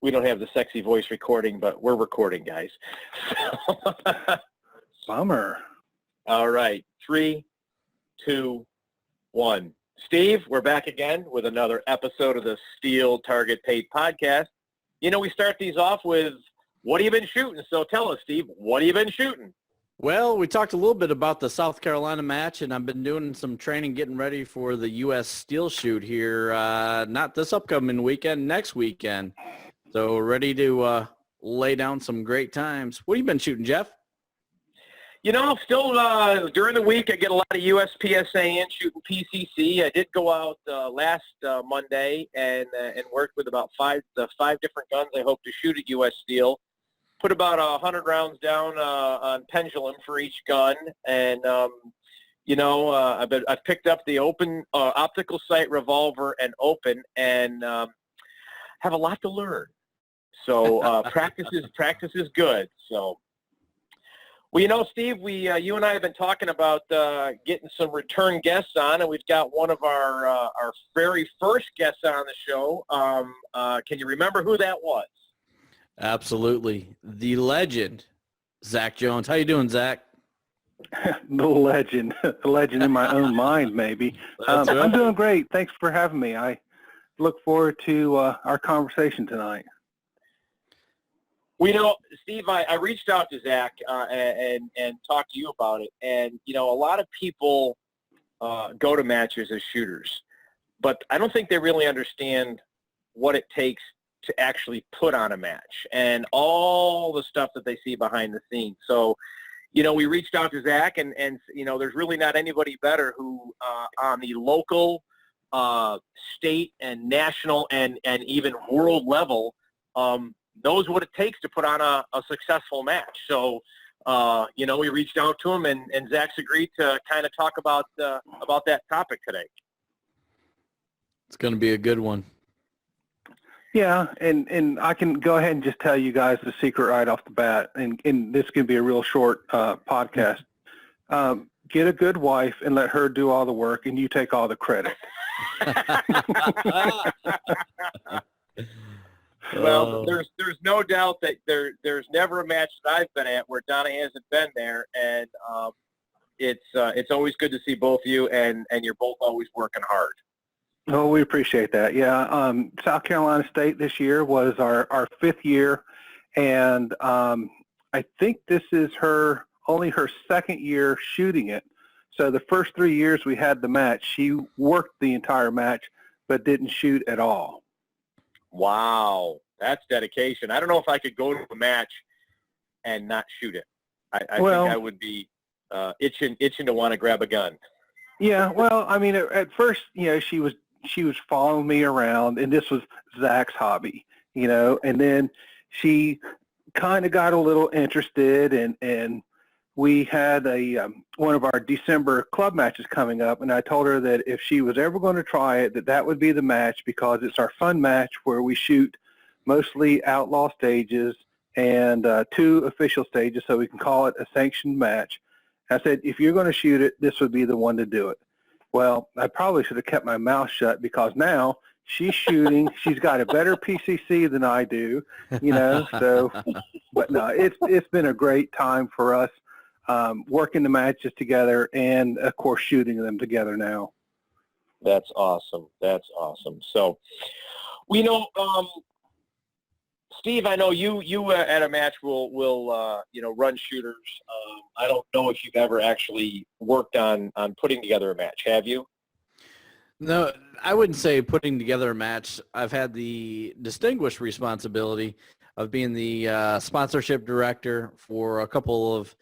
we don't have the sexy voice recording, but we're recording, guys. Bummer. All right. 3, 2, 1. Steve, we're back again with another episode of the Steel Target Paid podcast. You know, we start these off with, what have you been shooting? So tell us, Steve, what have you been shooting? Well, we talked a little bit about the South Carolina match, and I've been doing some training getting ready for the U.S. Steel Shoot here, not this upcoming weekend, next weekend. So ready to lay down some great times. What have you been shooting, Jeff? You know, still during the week, I get a lot of USPSA in shooting PCC. I did go out last Monday and worked with about five different guns I hope to shoot at U.S. Steel. Put about 100 rounds down on pendulum for each gun, and I've picked up the open optical sight revolver and open, and have a lot to learn. So practice is good. So. Well, you know, Steve, you and I have been talking about getting some return guests on, and we've got one of our very first guests on the show. Can you remember who that was? Absolutely. The legend, Zack Jones. How you doing, Zack? The legend. The legend in my own mind, maybe. That's right. I'm doing great. Thanks for having me. I look forward to our conversation tonight. Well, you know, Steve, I reached out to Zack and talked to you about it. And, you know, a lot of people go to matches as shooters, but I don't think they really understand what it takes to actually put on a match and all the stuff that they see behind the scenes. So, you know, we reached out to Zack, and you know, there's really not anybody better who on the local, state, and national, and even world level knows what it takes to put on a successful match. So, you know, we reached out to him, and Zack's agreed to kind of talk about that topic today. It's going to be a good one. Yeah, and I can go ahead and just tell you guys the secret right off the bat, and this can be a real short podcast. Get a good wife and let her do all the work, and you take all the credit. Well, there's no doubt that there's never a match that I've been at where Donna hasn't been there, and it's always good to see both of you, and you're both always working hard. Oh, we appreciate that. Yeah, South Carolina State this year was our fifth year, and I think this is only her second year shooting it. So the first 3 years we had the match, she worked the entire match but didn't shoot at all. Wow, that's dedication. I don't know if I could go to a match and not shoot it. I think I would be itching to want to grab a gun. Yeah, well, I mean, at first, you know, she was following me around, and this was Zack's hobby, you know, and then she kind of got a little interested, and we had one of our December club matches coming up, and I told her that if she was ever going to try it, that would be the match, because it's our fun match where we shoot mostly outlaw stages and 2 official stages, so we can call it a sanctioned match. I said, if you're going to shoot it, this would be the one to do it. Well, I probably should have kept my mouth shut, because now she's shooting. She's got a better PCC than I do, you know. So, but no, it's been a great time for us working the matches together, and of course shooting them together now. That's awesome. That's awesome. So, you know, Steve, I know you at a match will you know, run shooters. I don't know if you've ever actually worked on putting together a match. Have you? No, I wouldn't say putting together a match. I've had the distinguished responsibility of being the sponsorship director for a couple of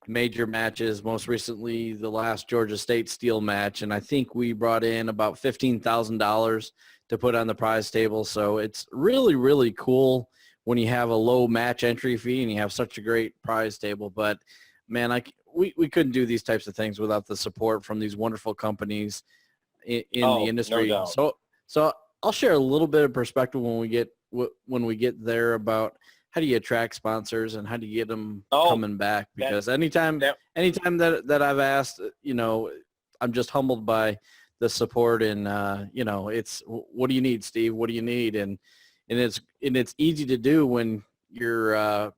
major matches, most recently the last Georgia State Steel match, and I think we brought in about $15,000 to put on the prize table. So it's really, really cool when you have a low match entry fee and you have such a great prize table. But man, we couldn't do these types of things without the support from these wonderful companies in the industry. No doubt. So I'll share a little bit of perspective when we get there about how do you attract sponsors and how do you get them coming back? Because anytime that I've asked, you know, I'm just humbled by the support, and you know, it's, what do you need, Steve? What do you need? And and it's easy to do when you're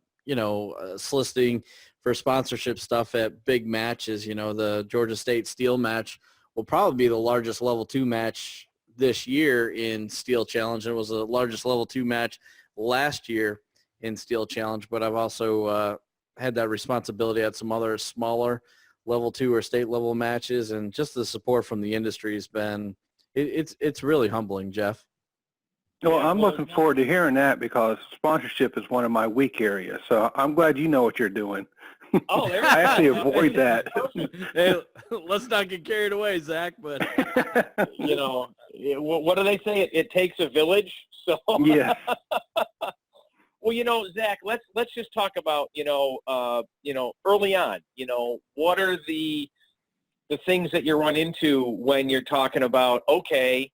soliciting for sponsorship stuff at big matches. The Georgia State Steel match will probably be the largest level 2 match this year in Steel Challenge. It was the largest level 2 match last year in Steel Challenge, but I've also had that responsibility at some other smaller level 2 or state level matches, and just the support from the industry has been it's really humbling, Jeff. Well, I'm looking forward to hearing that because sponsorship is one of my weak areas. So I'm glad you know what you're doing. Oh, there I actually avoid that. Hey, let's not get carried away, Zach, but what do they say? It takes a village. So yeah. Well, Zach, let's just talk about, early on, what are the things that you run into when you're talking about, okay,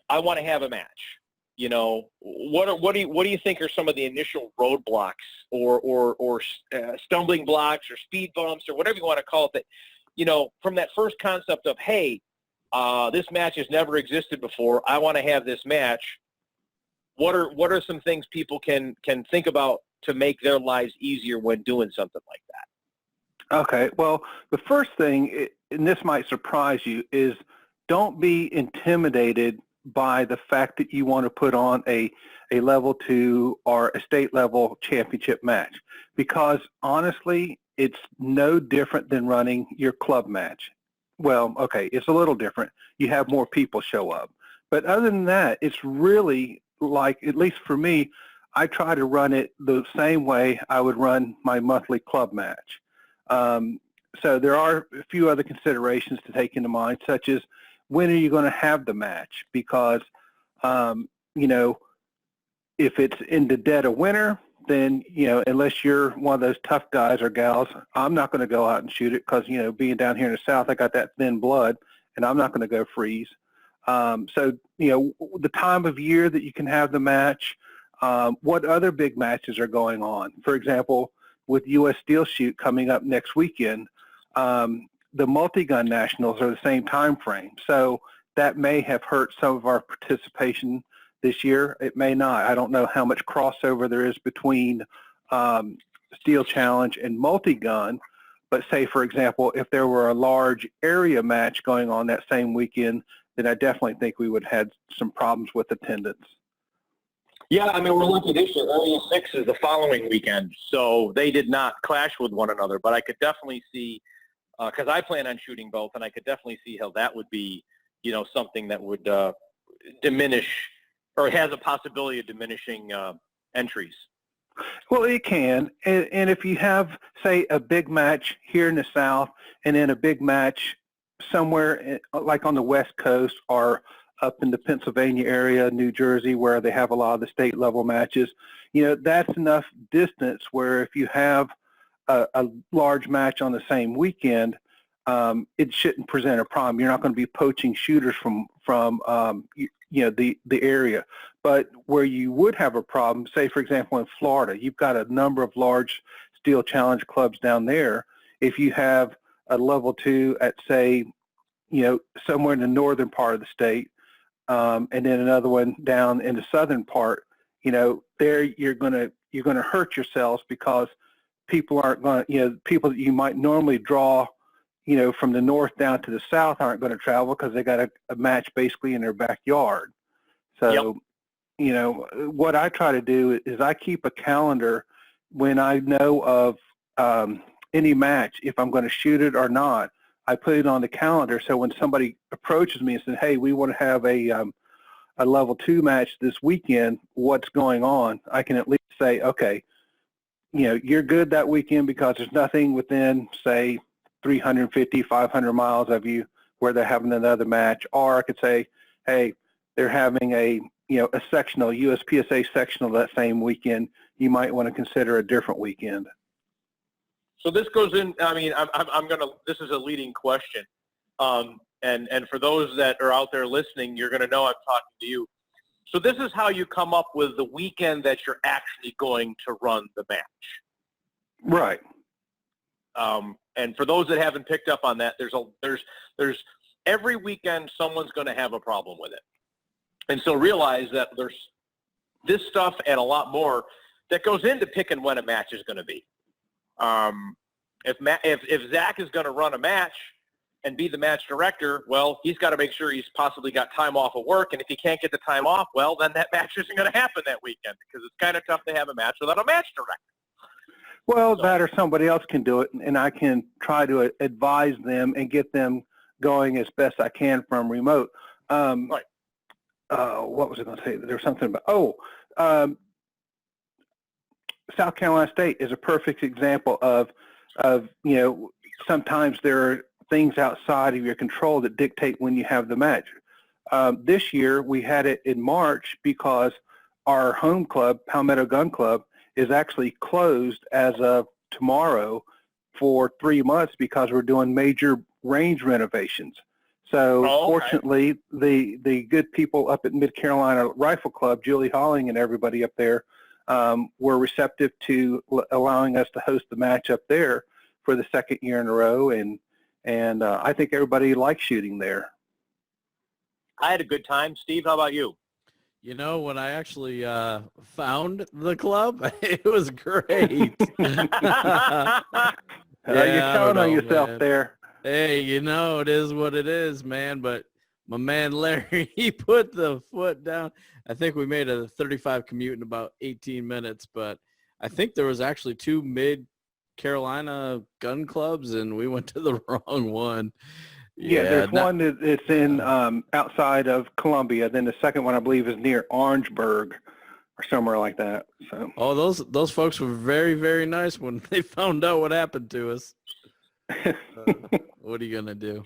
I want to have a match. What do you think are some of the initial roadblocks or stumbling blocks or speed bumps or whatever you want to call it that, from that first concept of, hey, this match has never existed before. I want to have this match. What are some things people can think about to make their lives easier when doing something like that? Okay. Well, the first thing, and this might surprise you, is don't be intimidated by the fact that you want to put on a level 2 or a state level championship match, because honestly, it's no different than running your club match. Well, okay, it's a little different. You have more people show up. But other than that, it's really like, at least for me, I try to run it the same way I would run my monthly club match. So there are a few other considerations to take into mind, such as when are you going to have the match? Because, if it's in the dead of winter, then, unless you're one of those tough guys or gals, I'm not going to go out and shoot it because, being down here in the South, I got that thin blood, and I'm not going to go freeze. So, the time of year that you can have the match, what other big matches are going on. For example, with U.S. Steel Shoot coming up next weekend, the multi-gun nationals are the same time frame. So that may have hurt some of our participation this year. It may not. I don't know how much crossover there is between Steel Challenge and multi-gun. But say, for example, if there were a large area match going on that same weekend, then I definitely think we would have had some problems with attendance. Yeah, I mean, we're lucky this year. Area 6 is the following weekend, so they did not clash with one another. But I could definitely see, because I plan on shooting both, and I could definitely see how that would be, something that would diminish or has a possibility of diminishing entries. Well, it can. And if you have, say, a big match here in the South and then a big match somewhere like on the West Coast or up in the Pennsylvania area, New Jersey, where they have a lot of the state level matches, that's enough distance where if you have a large match on the same weekend, it shouldn't present a problem. You're not going to be poaching shooters from the area. But where you would have a problem, say, for example, in Florida, you've got a number of large Steel Challenge clubs down there. If you have a level 2 at, say, somewhere in the northern part of the state, and then another one down in the southern part, there you're going to hurt yourselves because people aren't going to, people that you might normally draw, from the north down to the south aren't going to travel because they got a match basically in their backyard. So, what I try to do is I keep a calendar when I know of any match, if I'm going to shoot it or not. I put it on the calendar so when somebody approaches me and says, hey, we want to have a level 2 match this weekend, what's going on? I can at least say, okay, you're good that weekend because there's nothing within, say, 350, 500 miles of you where they're having another match. Or I could say, hey, they're having a sectional, USPSA sectional that same weekend. You might want to consider a different weekend. So this goes in, I mean, this is a leading question. And for those that are out there listening, you're going to know I'm talking to you. So this is how you come up with the weekend that you're actually going to run the match. Right. And for those that haven't picked up on that, there's every weekend someone's going to have a problem with it. And so realize that there's this stuff and a lot more that goes into picking when a match is going to be. If Zack is going to run a match and be the match director, well, he's got to make sure he's possibly got time off of work. And if he can't get the time off, well, then that match isn't going to happen that weekend because it's kind of tough to have a match without a match director. Well, that or somebody else can do it, and I can try to advise them and get them going as best I can from remote. Right. What was I going to say? There was something about, South Carolina State is a perfect example of, sometimes there are things outside of your control that dictate when you have the match. This year, we had it in March because our home club, Palmetto Gun Club, is actually closed as of tomorrow for 3 months because we're doing major range renovations. So fortunately, the good people up at Mid Carolina Rifle Club, Julie Holling and everybody up there, were receptive to allowing us to host the match up there for the second year in a row. And I think everybody likes shooting there. I had a good time. Steve, how about you? When I actually found the club, it was great. You're counting on yourself, man. There. Hey, it is what it is, man. But my man Larry, he put the foot down. I think we made a 35 commute in about 18 minutes, but I think there was actually 2 Mid-Carolina gun clubs, and we went to the wrong one. Yeah, there's one that's in outside of Columbia. Then the second one, I believe, is near Orangeburg or somewhere like that. So. Oh, those folks were very, very nice when they found out what happened to us. What are you gonna do?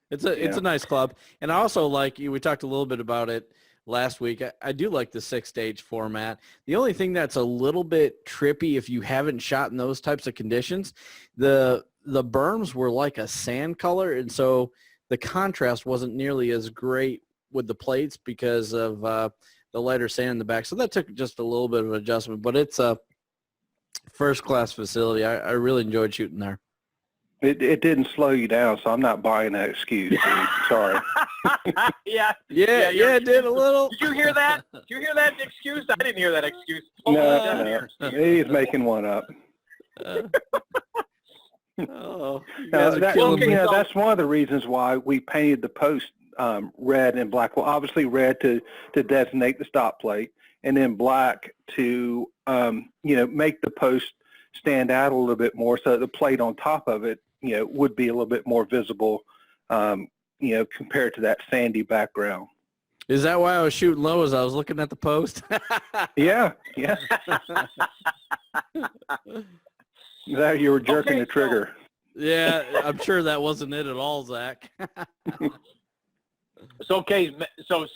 It's a nice club, and I also like you. We talked a little bit about it last week. I do like the 6-stage format. The only thing that's a little bit trippy if you haven't shot in those types of conditions, the berms were like a sand color, and so the contrast wasn't nearly as great with the plates because of the lighter sand in the back. So that took just a little bit of an adjustment, but it's a first-class facility. I really enjoyed shooting there. It didn't slow you down, so I'm not buying that excuse. Sorry. Yeah, it did a little. Did you hear that? Did you hear that excuse? I didn't hear that excuse. No. He's making one up. That's one of the reasons why we painted the post red and black. Well, obviously red to designate the stop plate, and then black to make the post stand out a little bit more, so the plate on top of it would be a little bit more visible, compared to that sandy background. Is that why I was shooting low as I was looking at the post? Yeah. That you were jerking the trigger. Yeah, I'm sure that wasn't it at all, Zach. So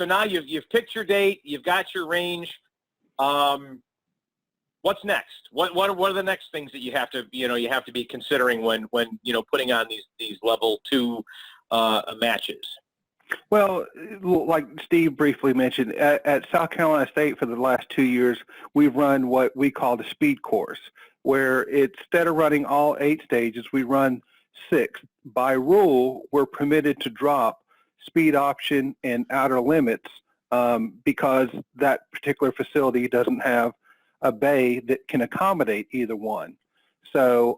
now you've picked your date, you've got your range. What's next? What are the next things that you have to be considering when putting on these level 2 matches? Well, like Steve briefly mentioned, at South Carolina State for the last 2 years, we've run what we call the speed course, where instead of running all 8 stages, we run 6. By rule, we're permitted to drop speed option and outer limits because that particular facility doesn't have a bay that can accommodate either one. So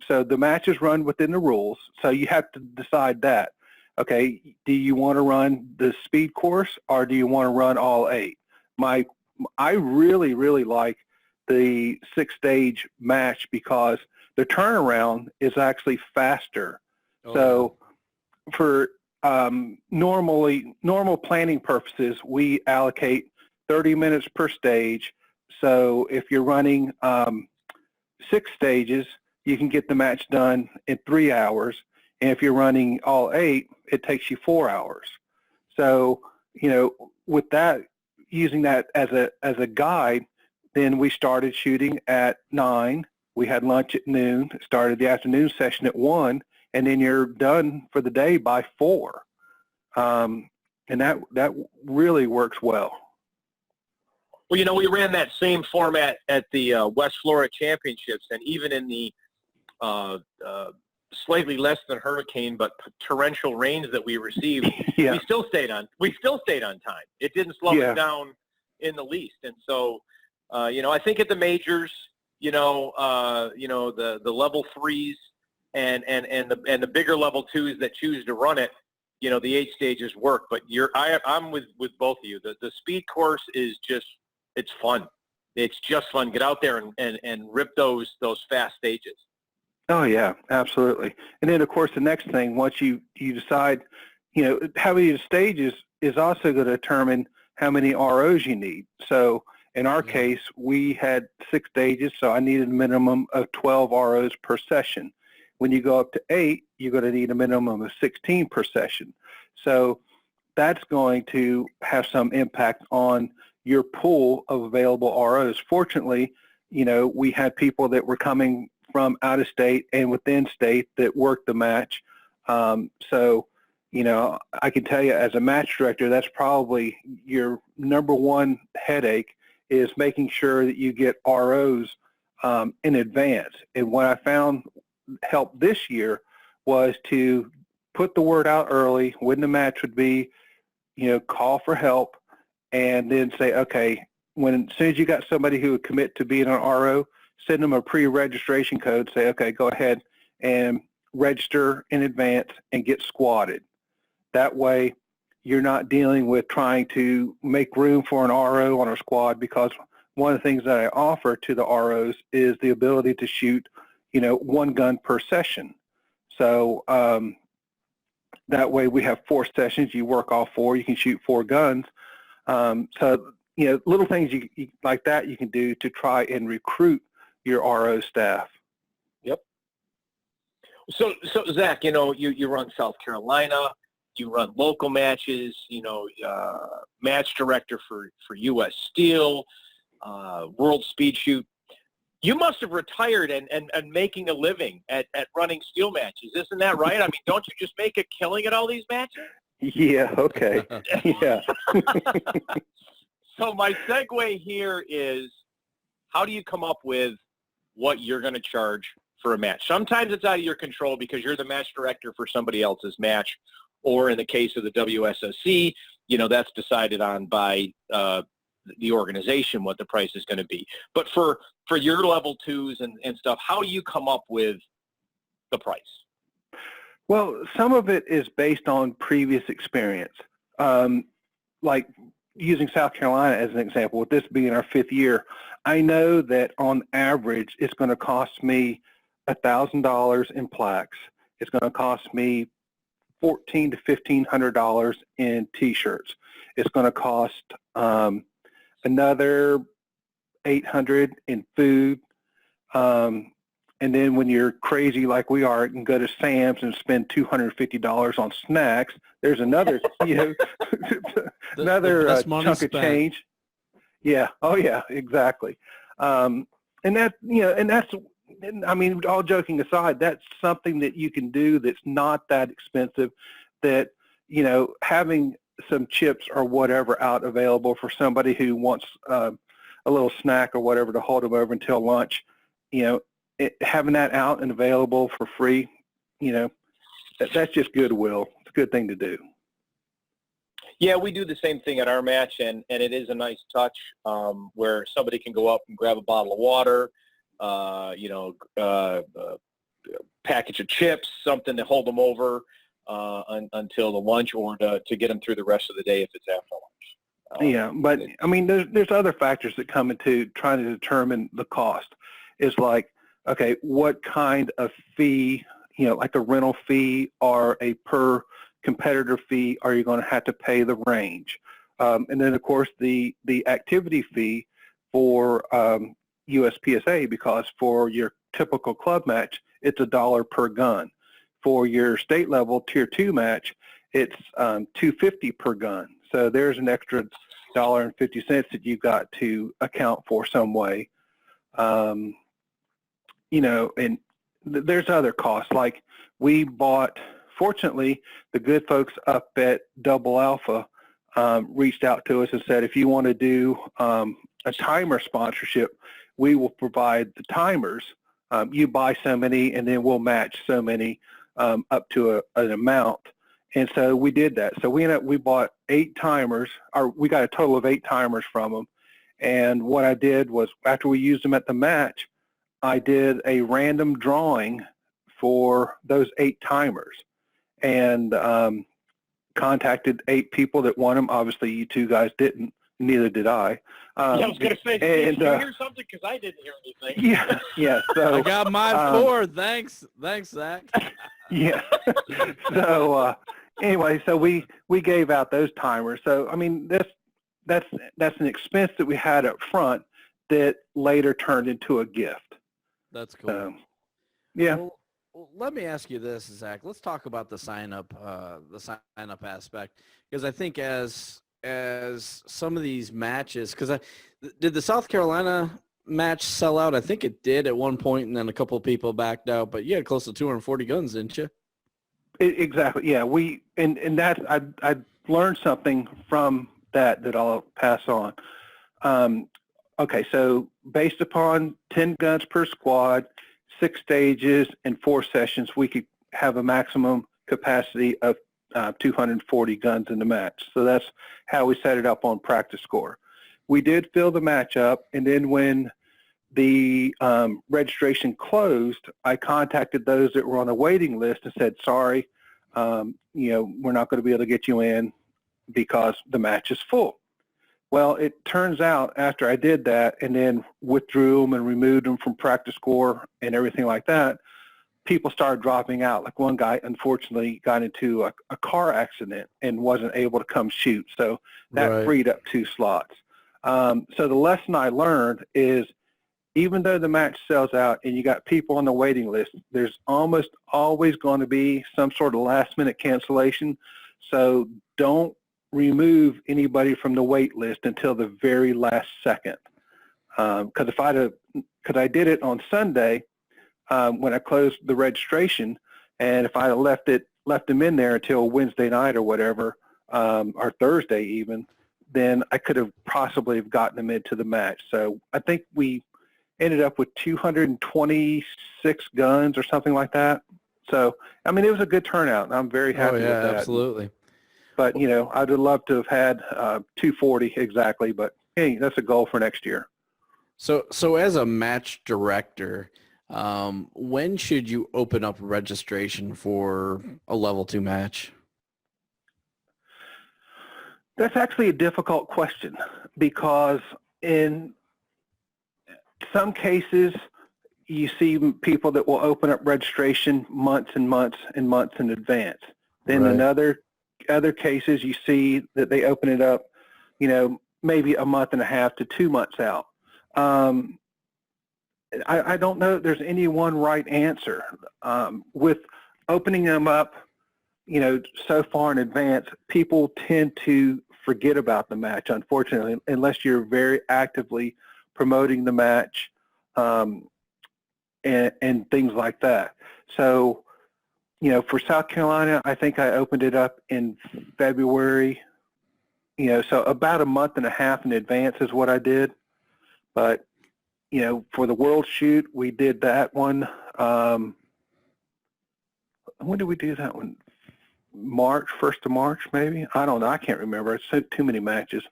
the matches run within the rules, so you have to decide that. Okay, do you want to run the speed course or do you want to run all 8? I really, really like the 6-stage match because the turnaround is actually faster. Oh. So for normal planning purposes, we allocate 30 minutes per stage. So if you're running 6 stages, you can get the match done in 3 hours. And if you're running all 8, it takes you 4 hours. So, with that, using that as a guide, then we started shooting at 9. We had lunch at noon, started the afternoon session at 1, and then you're done for the day by 4. And that really works well. Well, we ran that same format at the West Florida Championships, and even in the slightly less than hurricane but torrential rains that we received, we still stayed on time. It didn't slow us down in the least. And so, I think at the majors, the level threes and the bigger level twos that choose to run it, the 8 stages work. But I'm with both of you. The speed course is just, it's fun. It's just fun. Get out there and rip those fast stages. Oh yeah, absolutely. And then of course the next thing, once you decide, how many stages is also going to determine how many ROs you need. So in our case, we had 6 stages, so I needed a minimum of 12 ROs per session. When you go up to 8, you're going to need a minimum of 16 per session. So that's going to have some impact on your pool of available ROs. Fortunately, we had people that were coming from out of state and within state that worked the match. So, I can tell you as a match director, that's probably your number one headache, is making sure that you get ROs in advance. And what I found helped this year was to put the word out early when the match would be, call for help, and then say, okay, as soon as you got somebody who would commit to being an RO, send them a pre-registration code, say, okay, go ahead and register in advance and get squatted. That way you're not dealing with trying to make room for an RO on a squad, because one of the things that I offer to the ROs is the ability to shoot, 1 gun per session. So that way we have 4 sessions. You work all 4. You can shoot 4 guns. So, little things you like that you can do to try and recruit your RO staff. Yep. So Zach, you run South Carolina. You run local matches, match director for U.S. Steel, World Speed Shoot. You must have retired and making a living at running steel matches. Isn't that right? I mean, don't you just make a killing at all these matches? Yeah, okay. Yeah. So my segue here is, how do you come up with what you're going to charge for a match? Sometimes it's out of your control because you're the match director for somebody else's match. Or in the case of the WSOC, that's decided on by the organization what the price is going to be. But for your level 2s and stuff, how do you come up with the price? Well, some of it is based on previous experience. Like using South Carolina as an example, with this being our 5th year, I know that on average it's going to cost me $1,000 in plaques. It's going to cost me $1,400 to $1,500 in T-shirts. It's going to cost another $800 in food. And then when you're crazy like we are and go to Sam's and spend $250 on snacks, there's another, another chunk of change. Yeah. Oh yeah, exactly. And that, and that's, I mean, all joking aside, that's something that you can do that's not that expensive, that, having some chips or whatever out available for somebody who wants a little snack or whatever to hold them over until lunch, having that out and available for free, that's just goodwill. It's a good thing to do. Yeah, we do the same thing at our match, and it is a nice touch where somebody can go up and grab a bottle of water, package of chips, something to hold them over until the lunch, or to get them through the rest of the day if it's after lunch. Yeah, but I mean, there's other factors that come into trying to determine the cost. It's like, okay, what kind of fee, like a rental fee or a per competitor fee are you going to have to pay the range? And then, of course, the activity fee for USPSA, because for your typical club match, it's $1 per gun. For your state level tier 2 match, it's $2.50 per gun. So there's an extra $1.50 that you've got to account for some way. And there's other costs. Like we bought, fortunately, the good folks up at Double Alpha reached out to us and said, if you want to do a timer sponsorship, we will provide the timers. You buy so many, and then we'll match so many up to an amount. And so we did that. So we bought 8 timers, or we got a total of 8 timers from them. And what I did was, after we used them at the match, I did a random drawing for those 8 timers, and contacted 8 people that won them. Obviously, you 2 guys didn't. Neither did I. Yeah, I was going to say, did you hear something? Because I didn't hear anything. Yeah, yeah. So I got mine 4. Thanks, Zach. Yeah. So anyway, so we gave out those timers. So I mean, that's an expense that we had up front that later turned into a gift. That's cool. Yeah. Well, let me ask you this, Zach. Let's talk about the sign up aspect, because I think as some of these matches, because did the South Carolina match sell out? I think it did at one point, and then a couple of people backed out. But you had close to 240 guns, didn't you? Exactly. Yeah. And that I learned something from that I'll pass on. Okay. So based upon 10 guns per squad, 6 stages, and 4 sessions, we could have a maximum capacity of 240 guns in the match. So that's how we set it up on practice score. We did fill the match up, and then when the registration closed, I contacted those that were on the waiting list and said, sorry, we're not going to be able to get you in because the match is full. Well, it turns out after I did that and then withdrew them and removed them from practice score and everything like that, people started dropping out. Like one guy, unfortunately, got into a car accident and wasn't able to come shoot. So that freed up 2 slots. So the lesson I learned is, even though the match sells out and you got people on the waiting list, there's almost always going to be some sort of last-minute cancellation. So don't remove anybody from the wait list until the very last second. Because I did it on Sunday, when I closed the registration, and if I had left them in there until Wednesday night or whatever, or Thursday even, then I could have possibly have gotten them into the match. So I think we ended up with 226 guns or something like that. So, I mean, it was a good turnout, and I'm very happy with that. Absolutely. But, I'd have loved to have had 240 exactly, but hey, that's a goal for next year. So as a match director, when should you open up registration for a level 2 match? That's actually a difficult question, because in some cases you see people that will open up registration months and months and months in advance. Then in other cases you see that they open it up, maybe a month and a half to 2 months out. I don't know that there's any one right answer. With opening them up, so far in advance, people tend to forget about the match, unfortunately, unless you're very actively promoting the match and things like that. So, for South Carolina, I think I opened it up in February, so about a month and a half in advance is what I did. But for the World Shoot, we did that one. When did we do that one? March, 1st of March, maybe? I don't know. I can't remember. It's too many matches.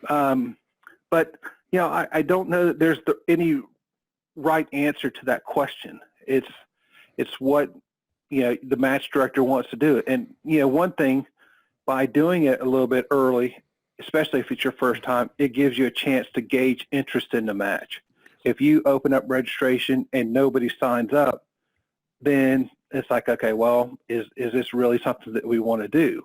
But, I don't know that there's any right answer to that question. It's what, the match director wants to do. And, one thing, by doing it a little bit early, especially if it's your first time, it gives you a chance to gauge interest in the match. If you open up registration and nobody signs up, then it's like, okay, well, is this really something that we want to do?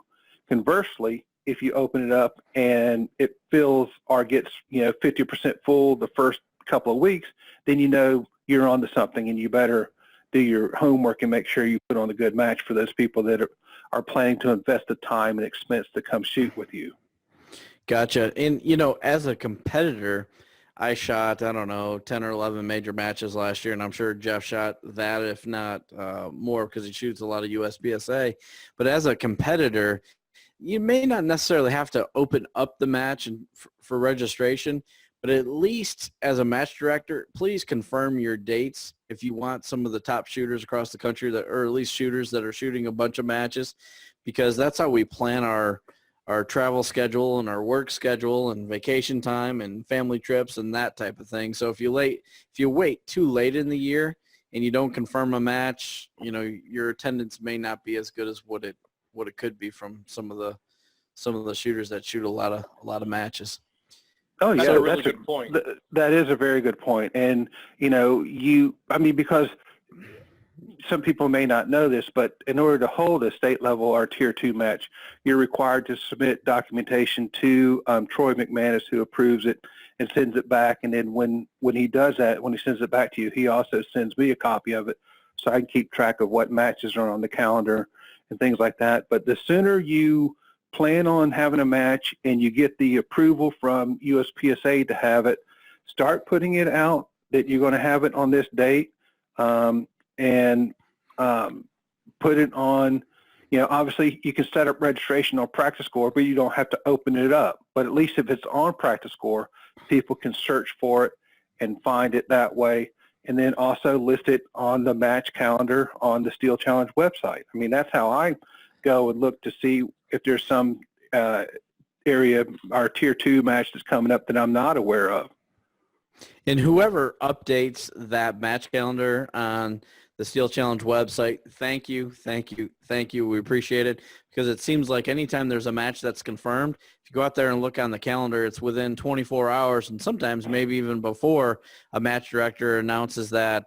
Conversely, if you open it up and it fills or gets 50% full the first couple of weeks, then you're onto something, and you better do your homework and make sure you put on a good match for those people that are planning to invest the time and expense to come shoot with you. Gotcha. And, as a competitor, I shot, 10 or 11 major matches last year, and I'm sure Jeff shot that, if not more, because he shoots a lot of USPSA. But as a competitor, you may not necessarily have to open up the match for registration, but at least as a match director, please confirm your dates if you want some of the top shooters across the country, or at least shooters that are shooting a bunch of matches, because that's how we plan our travel schedule and our work schedule and vacation time and family trips and that type of thing. So if you wait too late in the year and you don't confirm a match, your attendance may not be as good as what it could be from some of the shooters that shoot a lot of matches. Oh yeah, that's a really good point. That is a very good point. And because some people may not know this, but in order to hold a state level or tier 2 match, you're required to submit documentation to Troy McManus, who approves it and sends it back. And then when he does that, when he sends it back to you, he also sends me a copy of it so I can keep track of what matches are on the calendar and things like that. But the sooner you plan on having a match and you get the approval from USPSA to have it, start putting it out that you're going to have it on this date, and put it on, obviously you can set up registration on Practice Score, but you don't have to open it up. But at least if it's on Practice Score, people can search for it and find it that way. And then also list it on the match calendar on the Steel Challenge website. I mean, that's how I go and look to see if there's some area or tier 2 match that's coming up that I'm not aware of. And whoever updates that match calendar on the Steel Challenge website, thank you. We appreciate it, because it seems like anytime there's a match that's confirmed, if you go out there and look on the calendar, it's within 24 hours, and sometimes maybe even before a match director announces that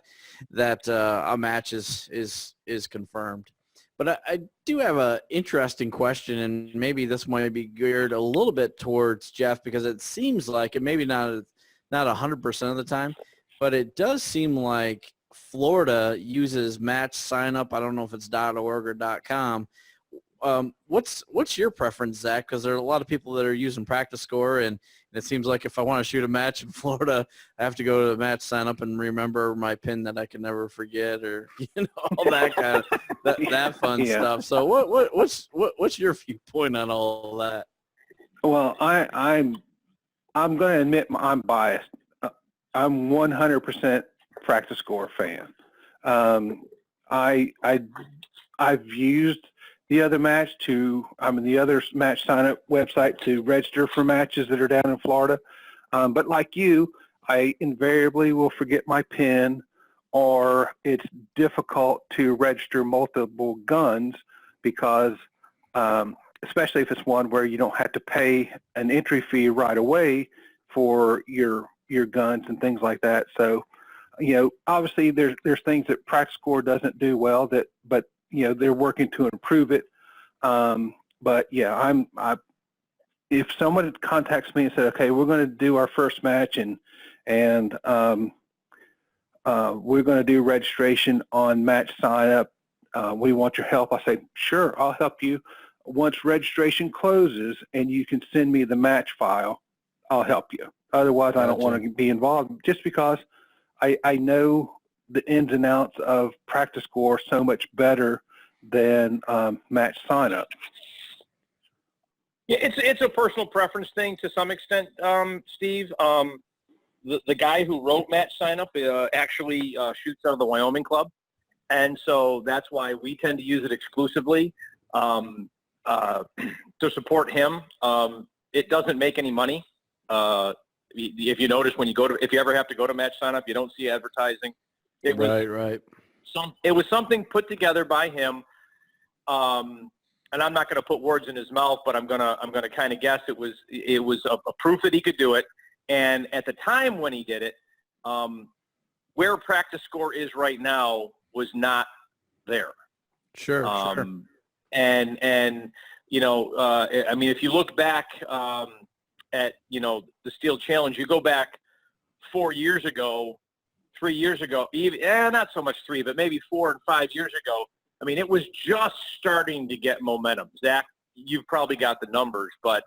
a match is confirmed. But I do have an interesting question, and maybe this might be geared a little bit towards Jeff, because it seems like, and maybe not 100% of the time, but it does seem like Florida uses match sign up. I don't know if it's .org or .com. What's your preference, Zach? Because there are a lot of people that are using Practice Score, and it seems like if I want to shoot a match in Florida, I have to go to the match sign up and remember my pin that I can never forget, or all that kind of that fun stuff. So what's your viewpoint on all that? Well, I'm going to admit I'm biased. I'm 100% Practice Score fan. I've used the other match sign up website to register for matches that are down in Florida. But like you, I invariably will forget my PIN, or it's difficult to register multiple guns because, especially if it's one where you don't have to pay an entry fee right away for your guns and things like that. So, obviously there's things that Practice Score doesn't do well but they're working to improve it. But yeah, if someone contacts me and said, okay, we're going to do our first match and we're going to do registration on match sign up, we want your help, I say, sure, I'll help you. Once registration closes and you can send me the match file, I'll help you. Otherwise, I don't want to be involved, just because I know the ins and outs of Practice Score so much better than match sign up. Yeah, it's a personal preference thing to some extent, Steve. The guy who wrote match sign up actually shoots out of the Wyoming club, and so that's why we tend to use it exclusively to support him. It doesn't make any money. If you notice, if you ever have to go to match sign up, you don't see advertising. Right. It was something put together by him, and I'm not going to put words in his mouth, but I'm gonna kind of guess it was a proof that he could do it. And at the time when he did it, where Practice Score is right now was not there. Sure. And I mean, if you look back at the Steel Challenge, you go back 4 years ago, 3 years ago, even not so much 3, but maybe 4 and 5 years ago. I mean, it was just starting to get momentum. Zach, you've probably got the numbers, but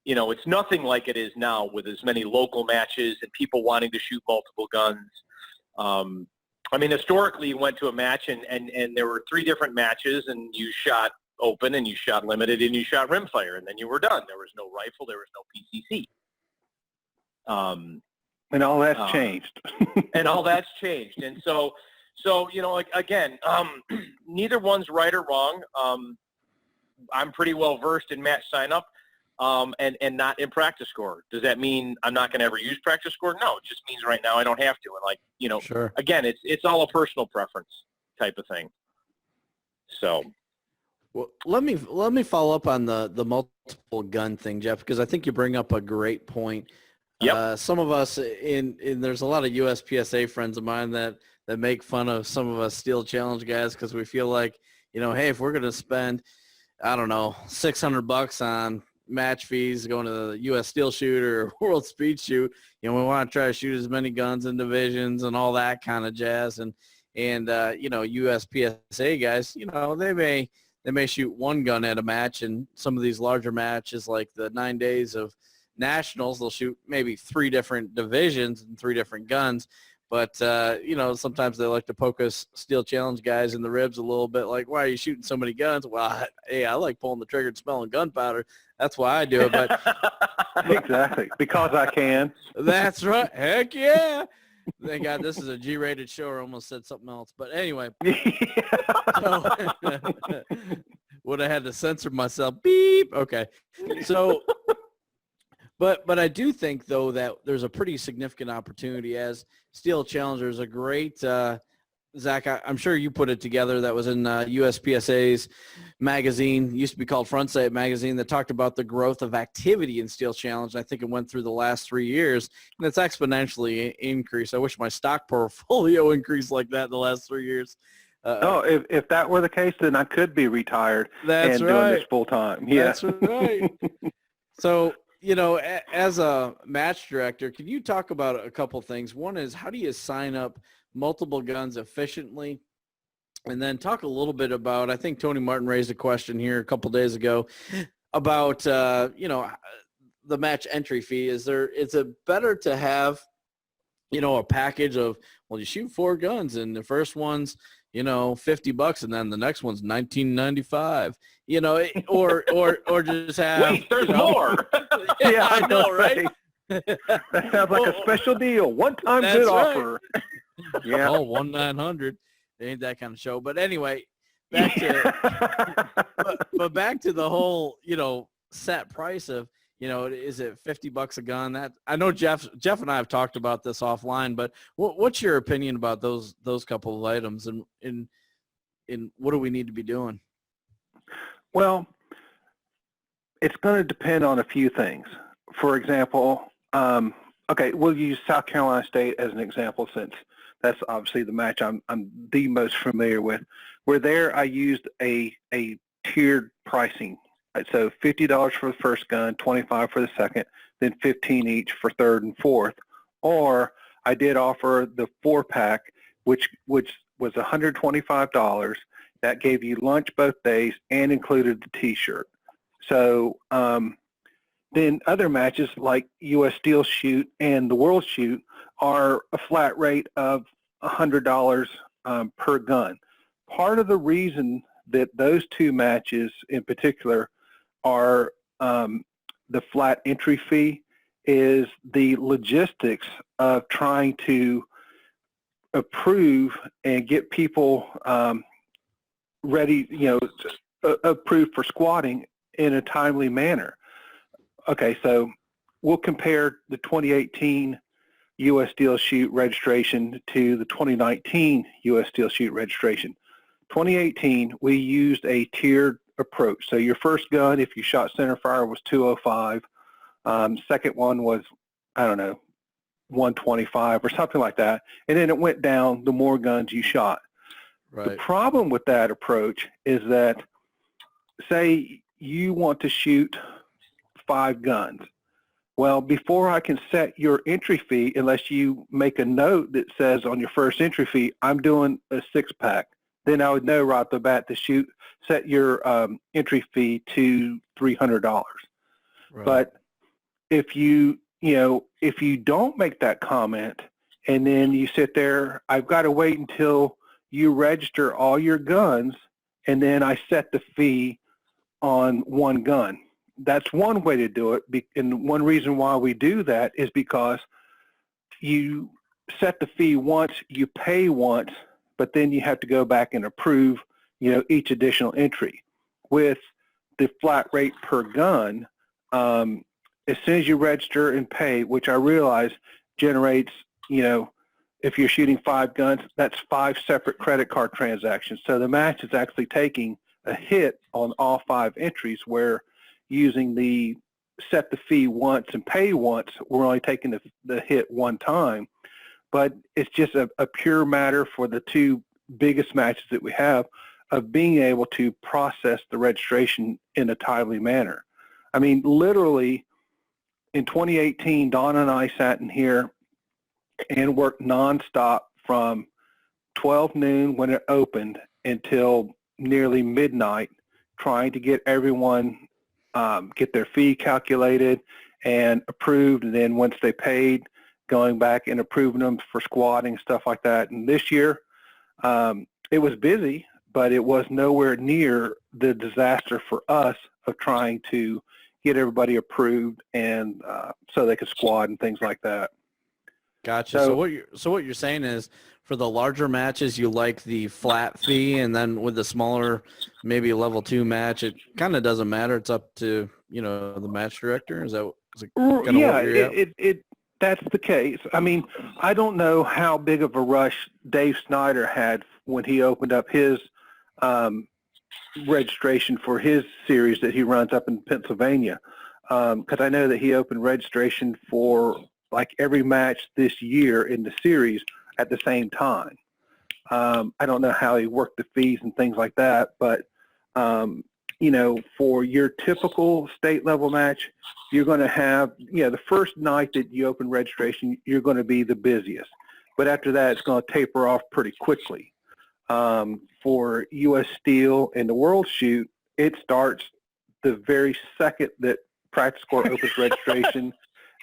it's nothing like it is now with as many local matches and people wanting to shoot multiple guns. I mean, historically, you went to a match and there were 3 different matches, and you shot open and you shot limited and you shot rimfire, and then you were done. There was no rifle, there was no PCC. And all that's changed. And all that's changed. And so again, neither one's right or wrong. I'm pretty well versed in match sign up, and not in practice score. Does that mean I'm not going to ever use practice score? No, it just means right now I don't have to. And Sure. again, it's all a personal preference type of thing. So. Well, let me follow up on the multiple gun thing, Jeff, because I think you bring up a great point. Yep. Some of us there's a lot of USPSA friends of mine that make fun of some of us Steel Challenge guys because we feel like, hey, if we're going to spend, I don't know, $600 on match fees going to the U.S. Steel Shoot or World Speed Shoot, we want to try to shoot as many guns in divisions and all that kind of jazz. And USPSA guys, they may shoot one gun at a match, and some of these larger matches like the 9 days of nationals, they'll shoot maybe 3 different divisions and 3 different guns. But, sometimes they like to poke us Steel Challenge guys in the ribs a little bit, like, why are you shooting so many guns? Well, I like pulling the trigger and smelling gunpowder. That's why I do it. But exactly, because I can. That's right. Heck yeah. Thank God this is a G-rated show, or almost said something else. But anyway, so, would have had to censor myself. Beep. Okay. So, but I do think, though, that there's a pretty significant opportunity as Steel Challenger is a great, Zach, I'm sure you put it together. That was in USPSA's magazine, used to be called Front Sight magazine, that talked about the growth of activity in Steel Challenge. I think it went through the last 3 years, and it's exponentially increased. I wish my stock portfolio increased like that in the last 3 years. If that were the case, then I could be retired That's and right. doing this full time. Yeah. That's right. So, as a match director, can you talk about a couple things? One is, how do you sign up multiple guns efficiently? And then talk a little bit about, I think Tony Martin raised a question here a couple days ago about, the match entry fee. Is it better to have, a package of, well, you shoot 4 guns and the first one's, $50 and then the next one's $19.95, or just have, wait, there's more. Yeah, I know, right? That sounds like a special deal. One-time That's good right. offer. Yeah. Oh, 1-900. It ain't that kind of show. But anyway, back to but back to the whole, set price of, is it $50 a gun? That I know Jeff and I have talked about this offline, but what's your opinion about those couple of items, and what do we need to be doing? Well, it's going to depend on a few things. For example, okay, we'll use South Carolina State as an example, since that's obviously the match I'm the most familiar with. Where there, I used a tiered pricing. So $50 for the first gun, $25 for the second, then $15 each for third and fourth. Or I did offer the 4-pack, which was $125. That gave you lunch both days and included the T-shirt. So then other matches like U.S. Steel Shoot and the World Shoot are a flat rate of $100 per gun. Part of the reason that those 2 matches in particular are the flat entry fee is the logistics of trying to approve and get people ready, approved for squatting in a timely manner. Okay, so we'll compare the 2018 U.S. Steel Shoot registration to the 2019 U.S. Steel Shoot registration. 2018, we used a tiered approach. So your first gun, if you shot center fire, was 205. Second one was, I don't know, 125 or something like that. And then it went down the more guns you shot. Right. The problem with that approach is that, say you want to shoot 5 guns. Well, before I can set your entry fee, unless you make a note that says on your first entry fee, I'm doing a 6-pack, then I would know right off the bat to set your entry fee to $300. Right. But if you don't make that comment and then you sit there, I've got to wait until you register all your guns and then I set the fee on one gun. That's one way to do it. And one reason why we do that is because you set the fee once, you pay once, but then you have to go back and approve, each additional entry. With the flat rate per gun, as soon as you register and pay, which I realize generates, if you're shooting 5 guns, that's 5 separate credit card transactions. So the match is actually taking a hit on all 5 entries, where using the set the fee once and pay once, we're only taking the hit one time. But it's just a pure matter for the 2 biggest matches that we have of being able to process the registration in a timely manner. I mean, literally, in 2018, Don and I sat in here and worked nonstop from 12 noon when it opened until nearly midnight, trying to get everyone get their fee calculated and approved. And then once they paid, going back and approving them for squatting, stuff like that. And this year, it was busy, but it was nowhere near the disaster for us of trying to get everybody approved and so they could squad and things like that. Gotcha. So what you're saying is, for the larger matches, you like the flat fee, and then with the smaller, maybe a level 2 match, it kind of doesn't matter. It's up to the match director. Is that kind of that's the case. I mean, I don't know how big of a rush Dave Snyder had when he opened up his registration for his series that he runs up in Pennsylvania, because I know that he opened registration for like every match this year in the series at the same time. I don't know how he worked the fees and things like that, but for your typical state level match, you're going to have, the first night that you open registration, you're going to be the busiest. But after that, it's going to taper off pretty quickly. For U.S. Steel and the World Shoot, it starts the very second that Practice Score opens registration,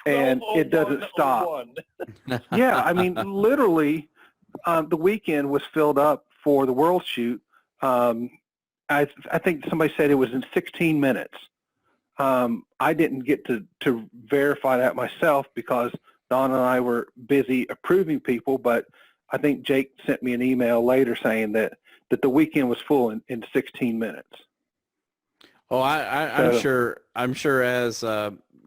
and it doesn't stop. Yeah, I mean, literally, the weekend was filled up for the World Shoot. I think somebody said it was in 16 minutes. I didn't get to verify that myself because Don and I were busy approving people, but I think Jake sent me an email later saying that the weekend was full in 16 minutes. Oh, I'm sure as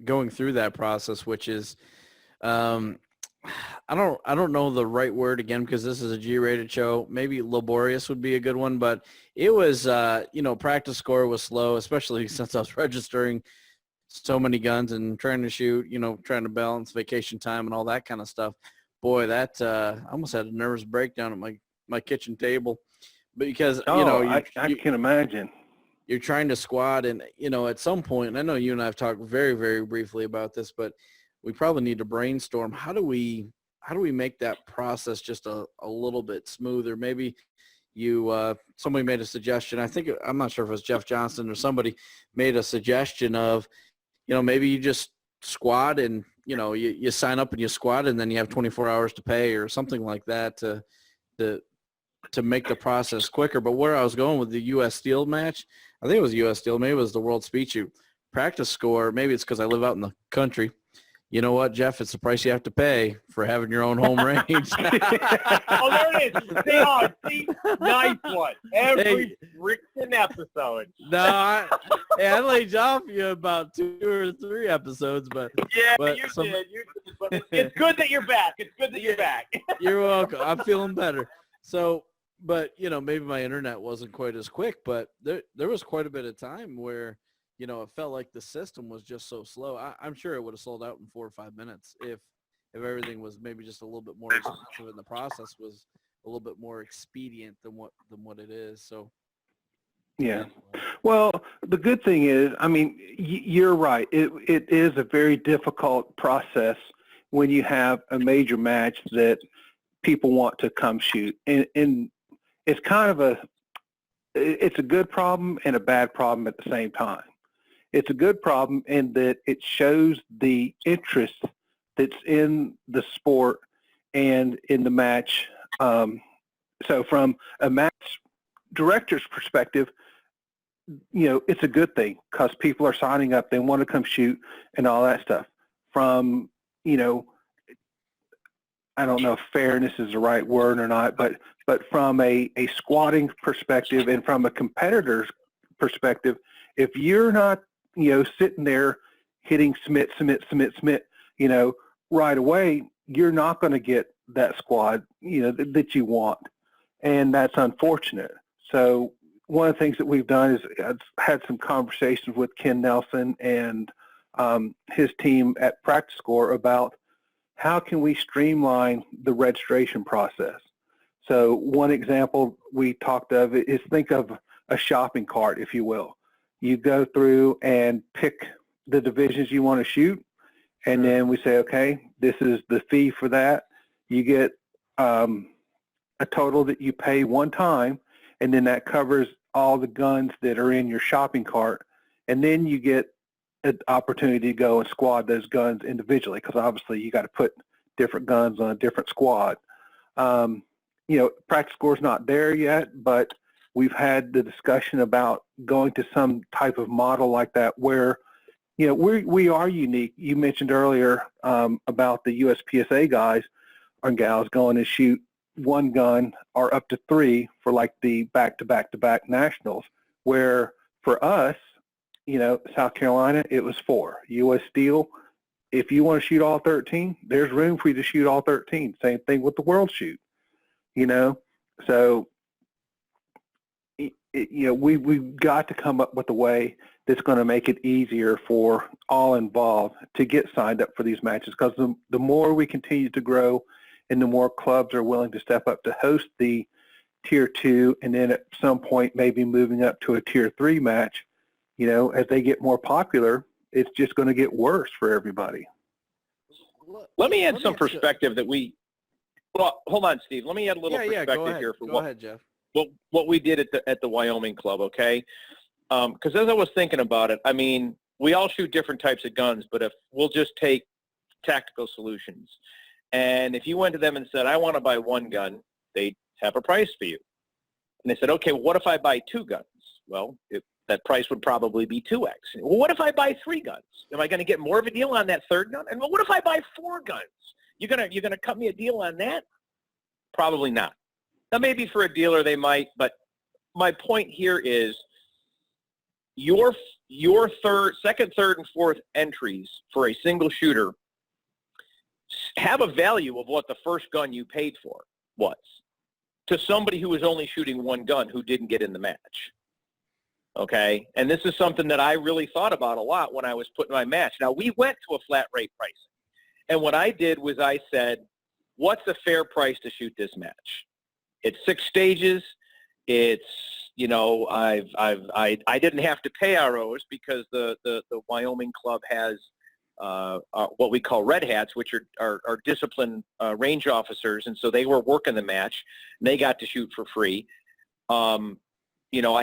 going through that process, which is, I don't know the right word again, because this is a G-rated show. Maybe laborious would be a good one, but it was, Practice Score was slow, especially since I was registering so many guns and trying to shoot, trying to balance vacation time and all that kind of stuff. Boy, that I almost had a nervous breakdown at my kitchen table, because I can imagine. You're trying to squad, and at some point, and I know you and I have talked very, very briefly about this, but we probably need to brainstorm how do we make that process just a little bit smoother. Maybe somebody made a suggestion. I'm not sure if it was Jeff Johnson or somebody made a suggestion of, maybe you just squad and you sign up and you squad, and then you have 24 hours to pay or something like that to make the process quicker. But where I was going with the U.S. Steel match, I think it was U.S. Steel, maybe it was the World Speed Shoot. Practice Score, maybe it's because I live out in the country. You know what, Jeff? It's the price you have to pay for having your own home range. Oh, there it is. See, nice one. Every freaking episode. No, I laid off you about 2 or 3 episodes, but yeah, you did. But it's good that you're back. You're welcome. I'm feeling better. So, but maybe my internet wasn't quite as quick, but there was quite a bit of time where it felt like the system was just so slow. I'm sure it would have sold out in 4 or 5 minutes if everything was maybe just a little bit more expensive and the process was a little bit more expedient than what it is. So, yeah. Well, the good thing is, I mean, you're right. It is a very difficult process when you have a major match that people want to come shoot, and it's kind of it's a good problem and a bad problem at the same time. It's a good problem in that it shows the interest that's in the sport and in the match. So from a match director's perspective, it's a good thing because people are signing up. They want to come shoot and all that stuff. From, I don't know if fairness is the right word or not, but from a squatting perspective and from a competitor's perspective, if you're not, sitting there hitting submit, right away, you're not going to get that squad, that you want. And that's unfortunate. So one of the things that we've done is I've had some conversations with Ken Nelson and his team at Practice Score about how can we streamline the registration process. So one example we talked of is think of a shopping cart, if you will. You go through and pick the divisions you want to shoot, and then we say, okay, this is the fee for that. You get a total that you pay one time, and then that covers all the guns that are in your shopping cart. And then you get an opportunity to go and squad those guns individually, because obviously you got to put different guns on a different squad. Practice Score's not there yet, but we've had the discussion about going to some type of model like that where, we are unique. You mentioned earlier about the USPSA guys and gals going to shoot one gun or up to three for like the back-to-back nationals, where for us, South Carolina, it was 4. U.S. Steel, if you want to shoot all 13, there's room for you to shoot all 13. Same thing with the World Shoot, So, we've got to come up with a way that's going to make it easier for all involved to get signed up for these matches, because the more we continue to grow and the more clubs are willing to step up to host the Tier 2 and then at some point maybe moving up to a Tier 3 match, as they get more popular, it's just going to get worse for everybody. Let me add some perspective well, hold on, Steve. Let me add a little perspective here for Go ahead, Jeff. What we did at the Wyoming club, okay? Because as I was thinking about it, I mean, we all shoot different types of guns, but if we'll just take Tactical Solutions, and if you went to them and said, I want to buy one gun, they'd have a price for you. And they said, okay, well, what if I buy 2 guns? Well, that price would probably be 2x. Well, what if I buy 3 guns? Am I going to get more of a deal on that 3rd gun? And well, what if I buy 4 guns? You're gonna cut me a deal on that? Probably not. Now, maybe for a dealer they might, but my point here is your second, third, and fourth entries for a single shooter have a value of what the first gun you paid for was to somebody who was only shooting one gun who didn't get in the match. Okay? And this is something that I really thought about a lot when I was putting my match. Now, we went to a flat rate pricing. And what I did was I said, what's a fair price to shoot this match? It's 6 stages. It's, I didn't have to pay ROs because the Wyoming club has what we call red hats, which are disciplined range officers. And so they were working the match and they got to shoot for free. I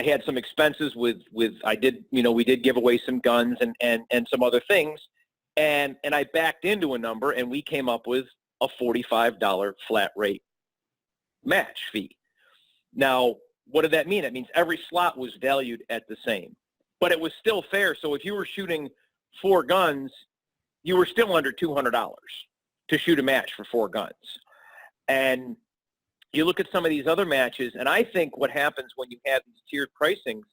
had some expenses with we did give away some guns and some other things. And I backed into a number and we came up with a $45 flat rate match fee. Now, what did that mean? It means every slot was valued at the same, but it was still fair. So if you were shooting 4 guns, you were still under $200 to shoot a match for 4 guns. And you look at some of these other matches, and I think what happens when you have these tiered pricings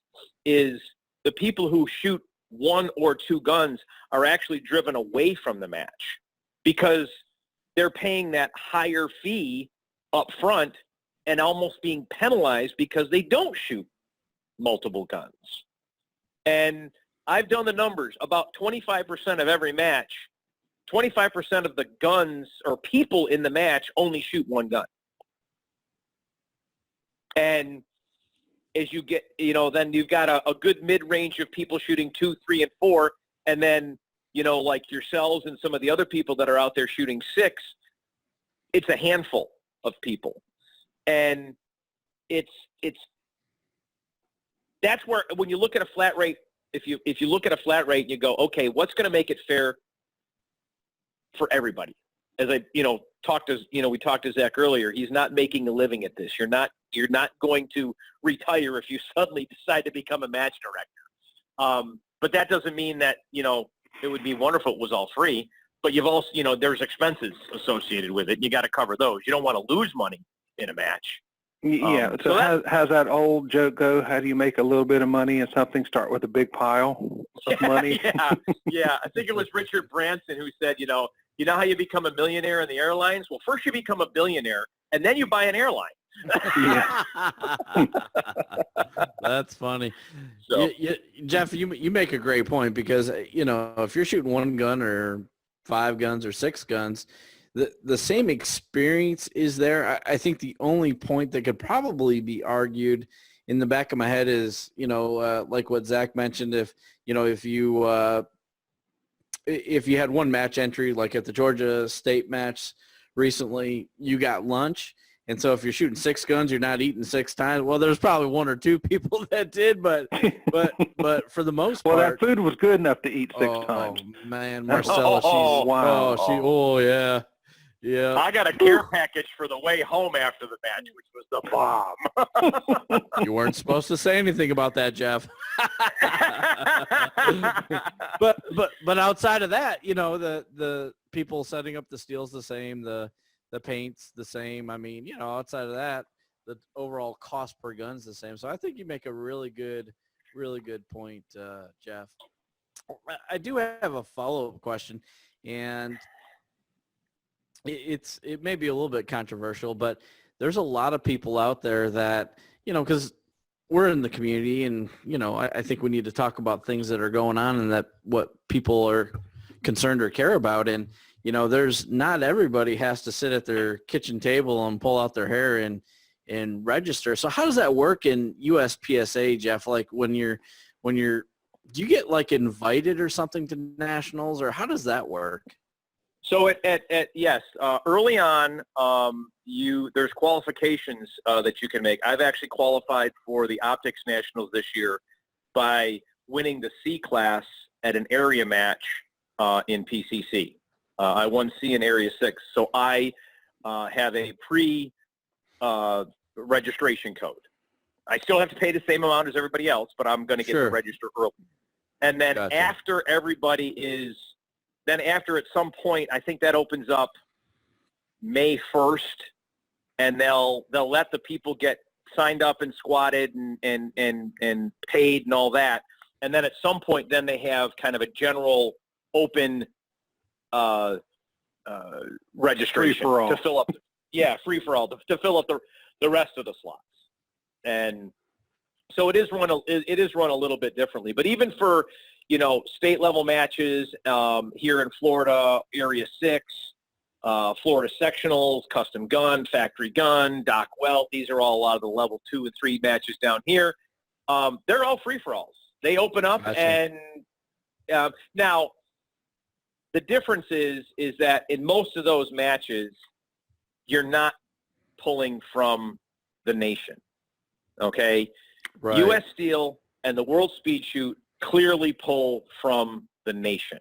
is the people who shoot 1 or 2 guns are actually driven away from the match because they're paying that higher fee up front and almost being penalized because they don't shoot multiple guns. And I've done the numbers. About 25% of every match, 25% of the guns or people in the match only shoot 1 gun. And as you get, then you've got a good mid-range of people shooting 2, 3, and 4, and then, like yourselves and some of the other people that are out there shooting 6, it's a handful of people. And that's where, when you look at a flat rate, if you look at a flat rate, you go, okay, what's going to make it fair for everybody? As we talked to Zack earlier, he's not making a living at this. You're not going to retire if you suddenly decide to become a match director. But that doesn't mean that, it would be wonderful if it was all free, but you've also, there's expenses associated with it. You got to cover those. You don't want to lose money in a match. Yeah. So, so that, how's that old joke go? How do you make a little bit of money and something start with a big pile of money? yeah. I think it was Richard Branson who said, you know how you become a millionaire in the airlines? Well, first you become a billionaire, and then you buy an airline. That's funny. So, Jeff, you make a great point because, if you're shooting one gun or 5 guns or 6 guns, the same experience is there. I think the only point that could probably be argued in the back of my head is, like what Zack mentioned, if you had one match entry, like at the Georgia State match recently, you got lunch. And so if you're shooting 6 guns, you're not eating 6 times. Well, there's probably 1 or 2 people that did, but for the most part. Well, that food was good enough to eat 6 times. Oh, man, Marcella, wow. Yeah. I got a care package for the way home after the match, which was the bomb. You weren't supposed to say anything about that, Jeff. but outside of that, the people setting up the steel's the same, the paint's the same. I mean, outside of that, the overall cost per gun's the same. So I think you make a really good point, Jeff. I do have a follow-up question, and it may be a little bit controversial, but there's a lot of people out there that, because we're in the community and, I think we need to talk about things that are going on and that what people are concerned or care about. And, there's not everybody has to sit at their kitchen table and pull out their hair and register. So how does that work in USPSA, Jeff? Like when you're, do you get like invited or something to nationals, or how does that work? So yes, early on, there's qualifications that you can make. I've actually qualified for the Optics Nationals this year by winning the C class at an area match in PCC. I won C in Area 6, so I have a pre-registration code. I still have to pay the same amount as everybody else, but I'm going to get to register early. And then after everybody is – then after at some point, I think that opens up May 1st, and they'll let the people get signed up and squatted and paid and all that. And then at some point, then they have kind of a general open registration to fill up. Free for all to fill up the rest of the slots. And so it is run a little bit differently. But even for state level matches here in Florida, Area 6, Florida sectionals, custom gun, factory gun, Doc Welt. These are all a lot of the level 2 and 3 matches down here. They're all free-for-alls. They open up, and now the difference is that in most of those matches, you're not pulling from the nation. Okay, right. U.S. Steel and the World Speed Shoot clearly pull from the nation.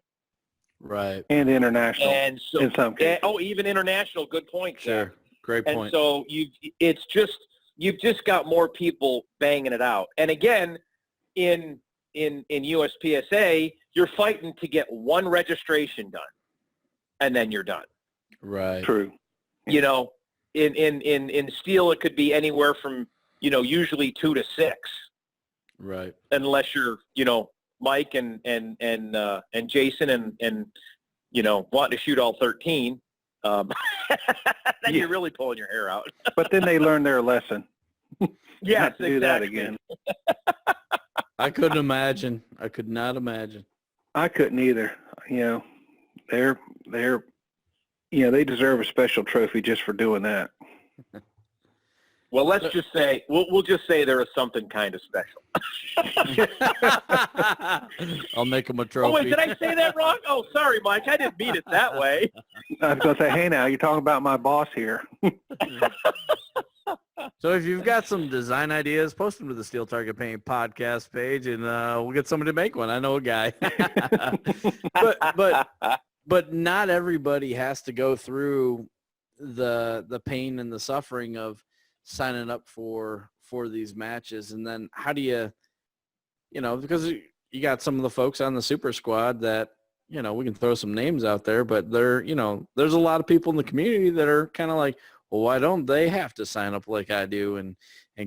Right. And international. And so, in some cases. Even international. Good point. Sure. Zach. Great point. And so you've just got more people banging it out. And again, in USPSA, you're fighting to get one registration done, and then you're done. Right. True. In steel, it could be anywhere from usually 2 to 6. Right. Unless you're Mike and Jason and wanting to shoot all 13, then you're really pulling your hair out. But then they learn their lesson. Yes, not to do that again. I couldn't imagine. I could not imagine. I couldn't either. They deserve a special trophy just for doing that. Well, let's just say we'll just say there is something kind of special. I'll make him a trophy. Oh wait, did I say that wrong? Oh, sorry, Mike. I didn't mean it that way. I was going to say, hey, now you're talking about my boss here. So if you've got some design ideas, post them to the Steel Target Paint podcast page, and we'll get somebody to make one. I know a guy. but not everybody has to go through the pain and the suffering of signing up for these matches. And then how do you because you got some of the folks on the super squad that we can throw some names out there, but they're there's a lot of people in the community that are kind of like, well, why don't they have to sign up like I do and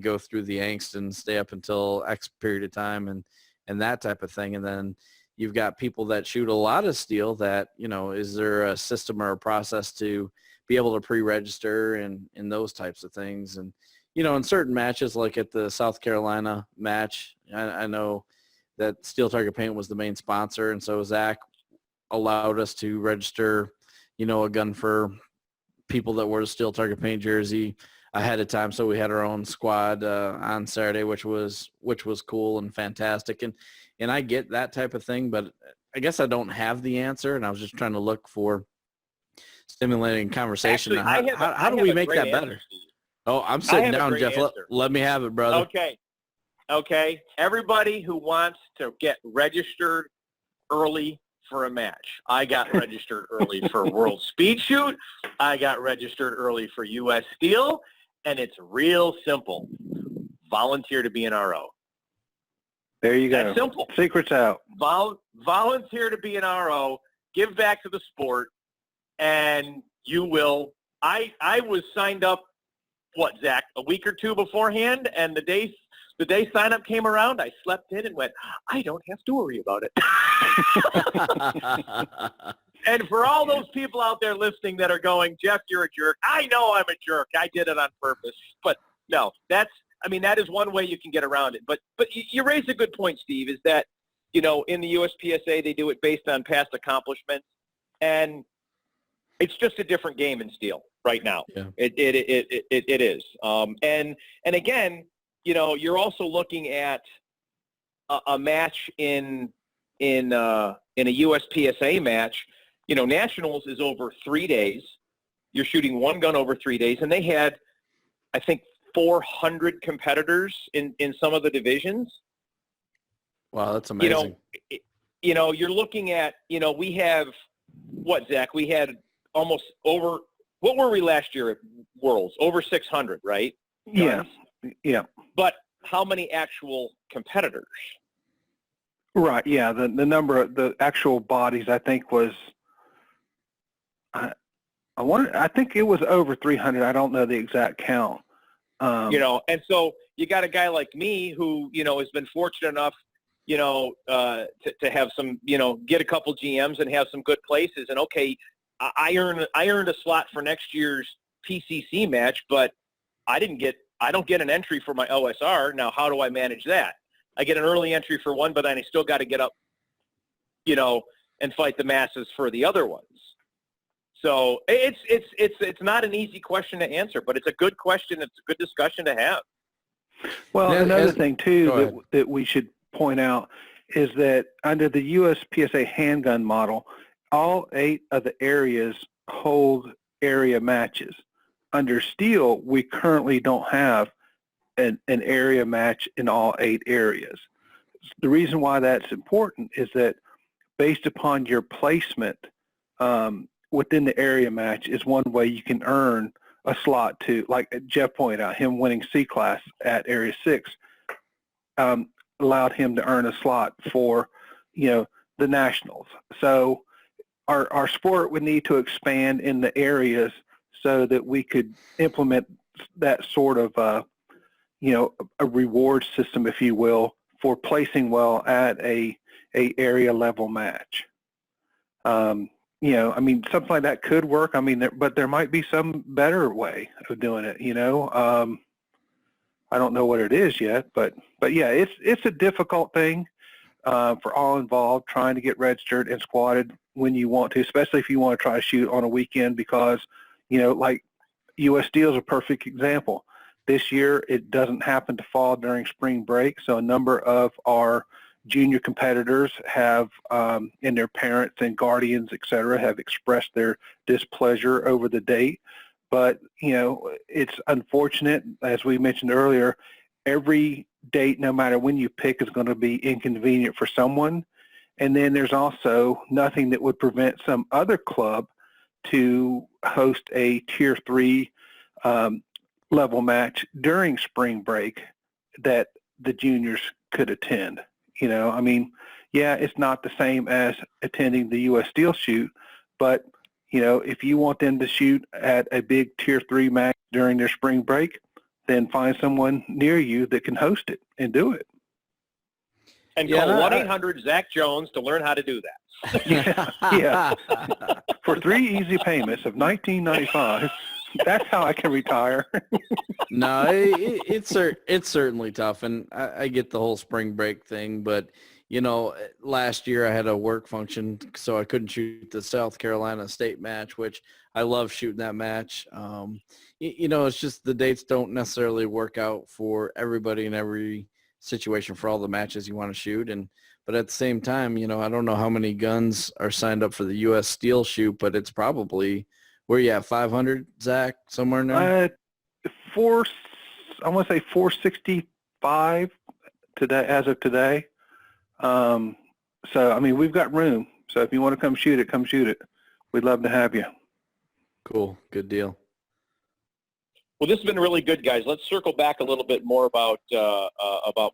go through the angst and stay up until X period of time and that type of thing. And then you've got people that shoot a lot of steel that, is there a system or a process to be able to pre-register and those types of things. And, in certain matches, like at the South Carolina match, I know that Steel Target Paint was the main sponsor. And so Zack allowed us to register, a gun for people that wore the Steel Target Paint jersey ahead of time. So we had our own squad on Saturday, which was cool and fantastic. And I get that type of thing, but I guess I don't have the answer. And I was just trying to look for stimulating conversation. Actually, how do we make that better? Oh, I'm sitting down, Jeff. Let me have it, brother. Okay. Everybody who wants to get registered early for a match. I got registered early for World Speed Shoot. I got registered early for U.S. Steel. And it's real simple. Volunteer to be an RO. There you go. That's simple. Secret's out. Volunteer to be an RO. Give back to the sport. And you will. I was signed up, Zach, a week or two beforehand, and the day sign-up came around, I slept in and went, I don't have to worry about it. And for all those people out there listening that are going, Jeff, you're a jerk. I know I'm a jerk. I did it on purpose. But no, that is one way you can get around it. But you raised a good point, Steve, is that, in the USPSA, they do it based on past accomplishments. And it's just a different game in steel right now. Yeah. It is. And again, you're also looking at a match in a USPSA match. Nationals is over 3 days. You're shooting one gun over 3 days, and they had, I think, 400 competitors in some of the divisions. Wow, that's amazing. You're looking at, we have Zach? We had almost over. What were we last year at Worlds? Over 600, right? Guns. Yeah. But how many actual competitors? Right. Yeah. The number of the actual bodies, I think, was. I think it was over 300. I don't know the exact count. And so you got a guy like me who, has been fortunate enough, to have some, get a couple GMs and have some good places. And okay, I earned a slot for next year's PCC match, but I don't get an entry for my OSR. Now, how do I manage that? I get an early entry for one, but then I still got to get up, and fight the masses for the other ones. So it's not an easy question to answer, but it's a good question. It's a good discussion to have. Well, another thing too that we should point out is that under the USPSA handgun model, all 8 of the areas hold area matches. Under steel, we currently don't have an area match in all 8 areas. The reason why that's important is that based upon your placement within the area match is one way you can earn a slot to, like Jeff pointed out, him winning C-Class at Area 6 allowed him to earn a slot for, the Nationals. So our sport would need to expand in the areas so that we could implement that sort of, a reward system, if you will, for placing well at a area level match. Something like that could work. But there might be some better way of doing it, I don't know what it is yet, but yeah, it's a difficult thing for all involved trying to get registered and squatted when you want to, especially if you want to try to shoot on a weekend because, like U.S. Steel is a perfect example. This year, it doesn't happen to fall during spring break, so a number of our junior competitors have, and their parents and guardians, et cetera, have expressed their displeasure over the date. But, it's unfortunate, as we mentioned earlier, every date, no matter when you pick, is going to be inconvenient for someone. And then there's also nothing that would prevent some other club to host a Tier 3 level match during spring break that the juniors could attend. It's not the same as attending the U.S. Steel shoot, but, if you want them to shoot at a big Tier 3 match during their spring break, then find someone near you that can host it and do it. And call 1-800-ZACK Jones to learn how to do that. Yeah. For 3 easy payments of $19.95, that's how I can retire. No, it's certainly tough, and I get the whole spring break thing, but last year I had a work function, so I couldn't shoot the South Carolina State match, which I love shooting that match. It's just the dates don't necessarily work out for everybody in every situation for all the matches you want to shoot, but at the same time, I don't know how many guns are signed up for the U.S. Steel shoot, but it's probably where you at, 500, Zach, somewhere in there. I want to say 465 today, as of today. So I mean, we've got room. So if you want to come shoot it, come shoot it. We'd love to have you. Cool, good deal. Well, this has been really good, guys. Let's circle back a little bit more about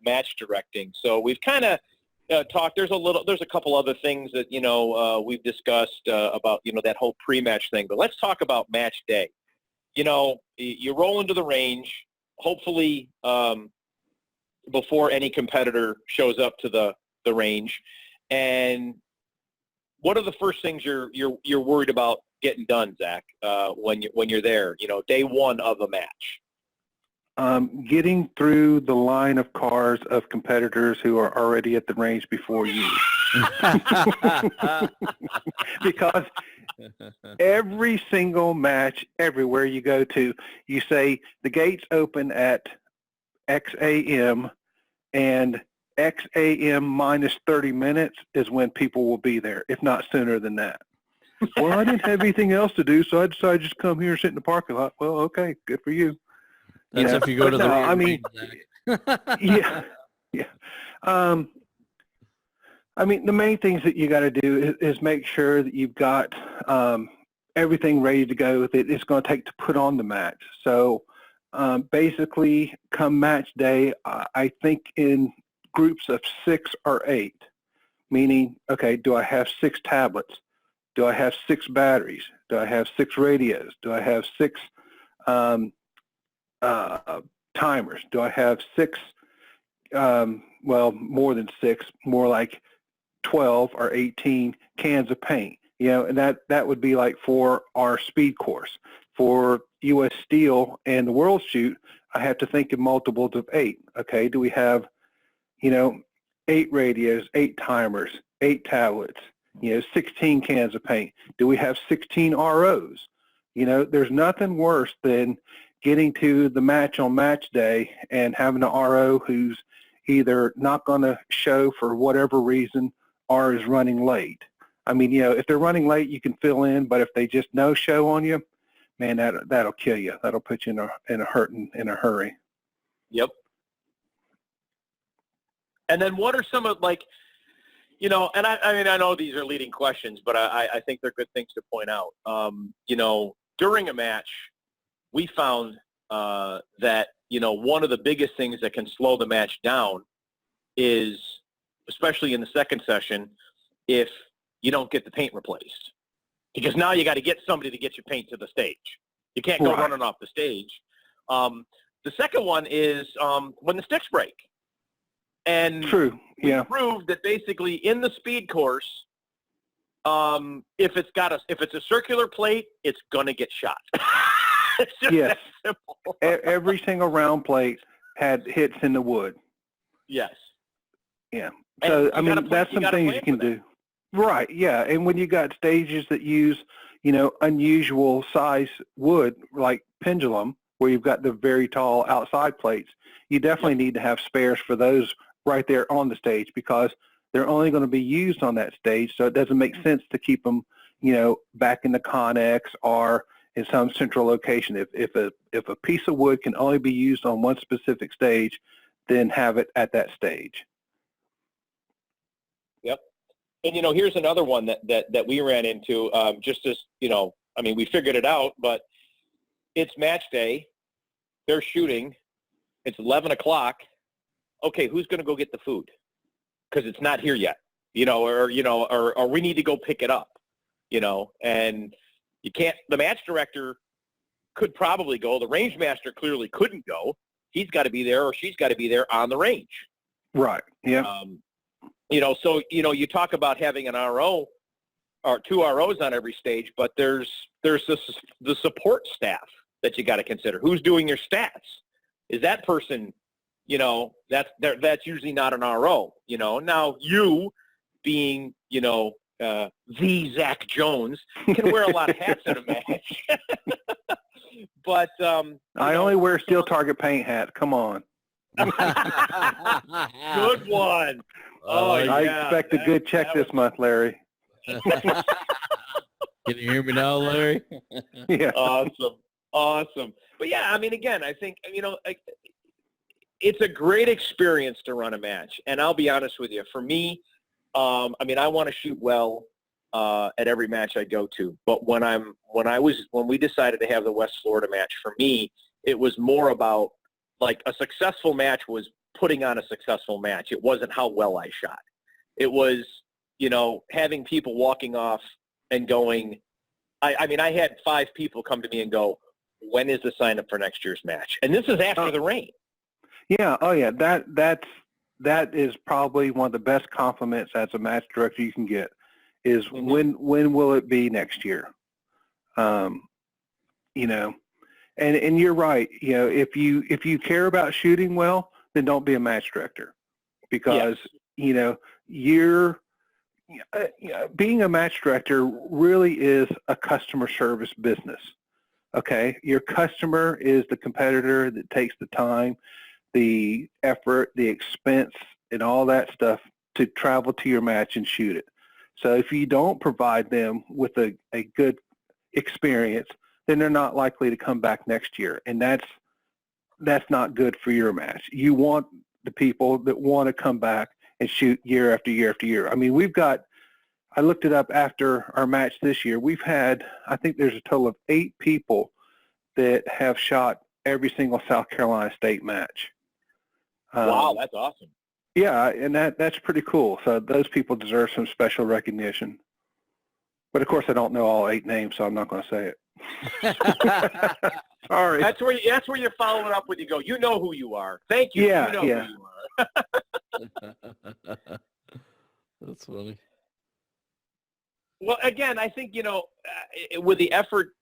match directing. So we've kind of talked. There's a couple other things that we've discussed about that whole pre-match thing. But let's talk about match day. You roll into the range, hopefully before any competitor shows up to the range. And what are the first things you're worried about getting done, Zach, when you're there, day one of a match? Getting through the line of cars of competitors who are already at the range before you. Because every single match, everywhere you go to, you say the gates open at X a.m. and X a.m. minus 30 minutes is when people will be there, if not sooner than that. Well, I didn't have anything else to do, so I decided to just come here and sit in the parking lot. Well, okay, good for you. That's if you go to the range, yeah. I mean, the main things that you got to do is make sure that you've got everything ready to go that it's going to take to put on the match. So basically, come match day, I think in groups of 6 or 8, meaning, okay, do I have 6 tablets? Do I have 6 batteries? Do I have 6 radios? Do I have 6 timers? Do I have 6, more than 6, more like 12 or 18 cans of paint? And that would be like for our speed course. For U.S. Steel and the World Shoot, I have to think in multiples of 8. Okay, do we have, 8 radios, 8 timers, 8 tablets, 16 cans of paint? Do we have 16 ROs? There's nothing worse than getting to the match on match day and having an RO who's either not going to show for whatever reason or is running late. I mean, if they're running late, you can fill in, but if they just no show on you, man, that'll kill you. That'll put you in a hurry. Yep. And then what are some of, and I know these are leading questions, but I think they're good things to point out. During a match, we found that, one of the biggest things that can slow the match down is, especially in the second session, if you don't get the paint replaced. Because now you got to get somebody to get your paint to the stage. You can't go running off the stage. The second one is when the sticks break. And true, yeah. We proved that basically in the speed course, if it's a circular plate, it's gonna get shot. It's just that simple. Every single round plate had hits in the wood. Yes. Yeah. So I mean, that's some things you can do. Right. Yeah. And when you got stages that use, unusual size wood like pendulum, where you've got the very tall outside plates, you definitely need to have spares for those right there on the stage, because they're only going to be used on that stage. So it doesn't make sense to keep them, back in the Connex or in some central location. If a piece of wood can only be used on one specific stage, then have it at that stage. Yep. And, here's another one that we ran into, just as, we figured it out, but it's match day. They're shooting. It's 11 o'clock. Okay, who's going to go get the food? Because it's not here yet, or we need to go pick it up, and you can't, the match director could probably go. The range master clearly couldn't go. He's got to be there, or she's got to be there on the range. Right. Yeah. So you talk about having an RO or 2 ROs on every stage, but there's the support staff that you got to consider. Who's doing your stats? Is that person, that's usually not an RO. Now you being, the Zack Jones can wear a lot of hats in a match. But I only wear steel target paint hat. Come on. Good one. I expect a good check this month, Larry. Can you hear me now, Larry? Yeah. Awesome. But yeah, I mean, again, I think, it's a great experience to run a match. And I'll be honest with you, for me, I want to shoot well at every match I go to. But when we decided to have the West Florida match, for me, it was more about, like, a successful match was putting on a successful match. It wasn't how well I shot. It was, having people walking off and going, I had 5 people come to me and go, when is the sign up for next year's match? And this is after the rain. Yeah. Oh yeah. That is probably one of the best compliments as a match director you can get is when will it be next year? And you're right. If you care about shooting well, then don't be a match director, because, you're being a match director really is a customer service business. Okay. Your customer is the competitor that takes the time, the effort, the expense, and all that stuff to travel to your match and shoot it. So if you don't provide them with a good experience, then they're not likely to come back next year. And that's not good for your match. You want the people that want to come back and shoot year after year after year. I mean, I looked it up after our match this year. We've had, I think there's a total of 8 people that have shot every single South Carolina State match. Wow, that's awesome. Yeah, and that's pretty cool. So those people deserve some special recognition. But of course, I don't know all 8 names, so I'm not going to say it. Sorry. That's where you're following up when you go, you know who you are. Thank you. Yeah, you know yeah. who you are. That's funny. Well, again, I think, with the effort,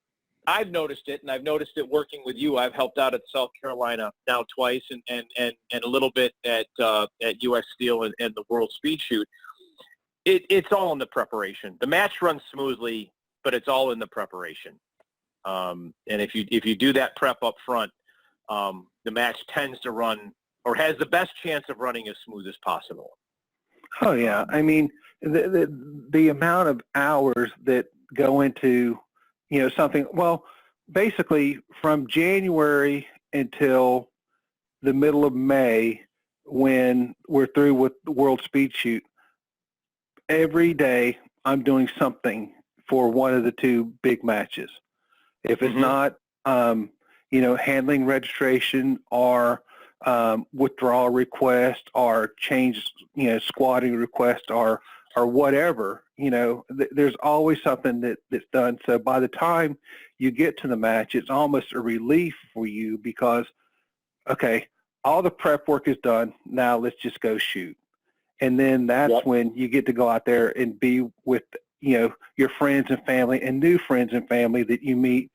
I've noticed it, and I've noticed it working with you. I've helped out at South Carolina now twice, and a little bit at US Steel and the World Speed Shoot. It's all in the preparation. The match runs smoothly, but it's all in the preparation. And if you do that prep up front, the match tends to run, or has the best chance of running as smooth as possible. Oh yeah, I mean the amount of hours that go into something. Well, basically from January until the middle of May, when we're through with the World Speed Shoot, every day I'm doing something for one of the 2 big matches. If it's not, handling registration or withdrawal request or change, squatting request or whatever, there's always something that's done. So by the time you get to the match, it's almost a relief for you because, okay, all the prep work is done. Now let's just go shoot. And then that's when you get to go out there and be with, your friends and family and new friends and family that you meet,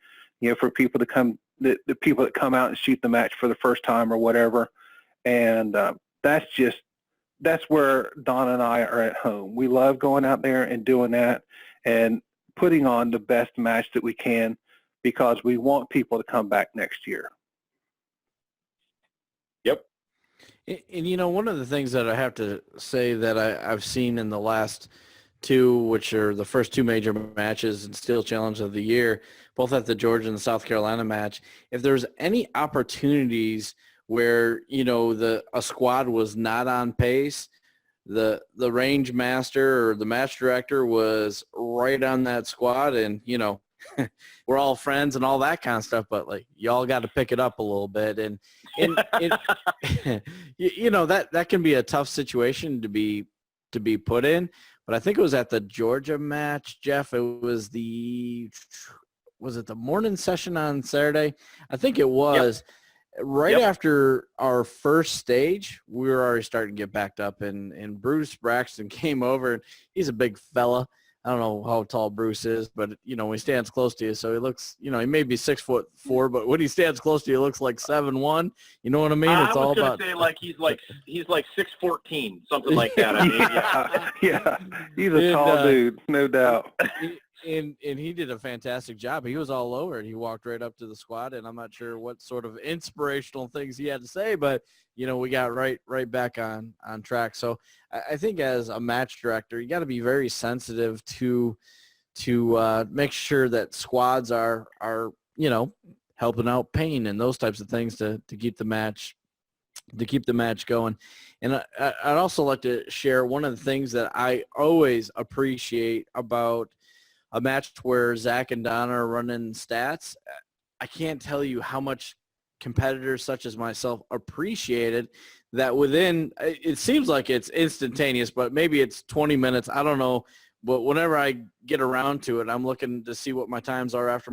for people to come, the people that come out and shoot the match for the first time or whatever. And that's where Don and I are at home. We love going out there and doing that and putting on the best match that we can because we want people to come back next year. Yep. And, one of the things that I have to say that I've seen in the last 2, which are the first 2 major matches and Steel Challenge of the year, both at the Georgia and the South Carolina match, if there's any opportunities where, a squad was not on pace, the range master or the match director was right on that squad, and, we're all friends and all that kind of stuff, but like y'all got to pick it up a little bit. And that can be a tough situation to be put in. But I think it was at the Georgia match, Jeff. It was the was it the morning session on Saturday? I think it was. Yep. Right after our first stage, we were already starting to get backed up, and Bruce Braxton came over, and he's a big fella. I don't know how tall Bruce is, but, you know, when he stands close to you, so he looks, you know, he may be 6'4", but when he stands close to you, he looks like 7'1". You know what I mean? It's all about. I was going to say he's like 6'14", something like that. I mean, yeah, he's a tall dude, no doubt. And he did a fantastic job. He was all over it. He walked right up to the squad, and I'm not sure what sort of inspirational things he had to say, but, you know, we got right back on track. So I think as a match director, you got to be very sensitive to make sure that squads are you know, helping out pain and those types of things to keep the match going. And I'd also like to share one of the things that I always appreciate about a match where Zack and Donna are running stats. I can't tell you how much competitors such as myself appreciated that within, it seems like it's instantaneous, but maybe it's 20 minutes. I don't know. But whenever I get around to it, I'm looking to see what my times are after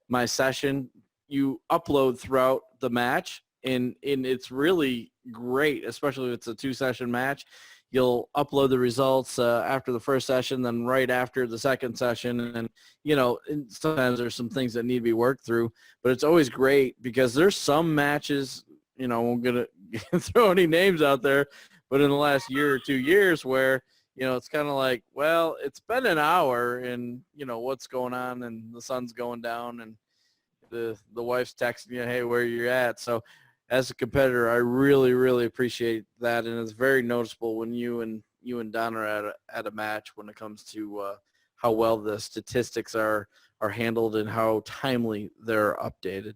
my session. You upload throughout the match, and it's really great, especially if it's a 2-session match. You'll upload the results after the first session, then right after the second session. And, you know, and sometimes there's some things that need to be worked through, but it's always great because there's some matches, you know, I'm going to throw any names out there, but in the last year or 2 years where, you know, it's kind of like, well, it's been an hour and, you know, what's going on, and the sun's going down and the wife's texting you, hey, where you're at. So as a competitor, I really, really appreciate that, and it's very noticeable when you and Don are at a match when it comes to how well the statistics are handled and how timely they're updated.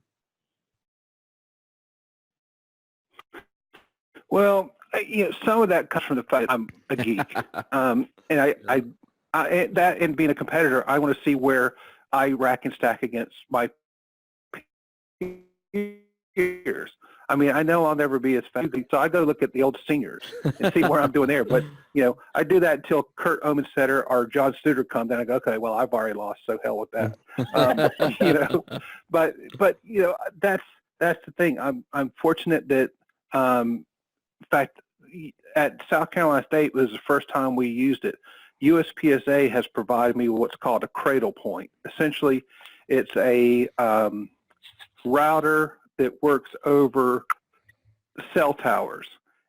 Well, you know, some of that comes from the fact that I'm a geek, and I that and being a competitor, I want to see where I rack and stack against my peers. I mean, I know I'll never be as fast, so I go look at the old seniors and see where I'm doing there. But, you know, I do that until Kurt Omensetter or John Studer comes, and I go, okay, well, I've already lost, so hell with that. You know, but you know, that's the thing. I'm fortunate that, in fact, at South Carolina State was the first time we used it. USPSA has provided me what's called a cradle point. Essentially, it's a router that works over cell towers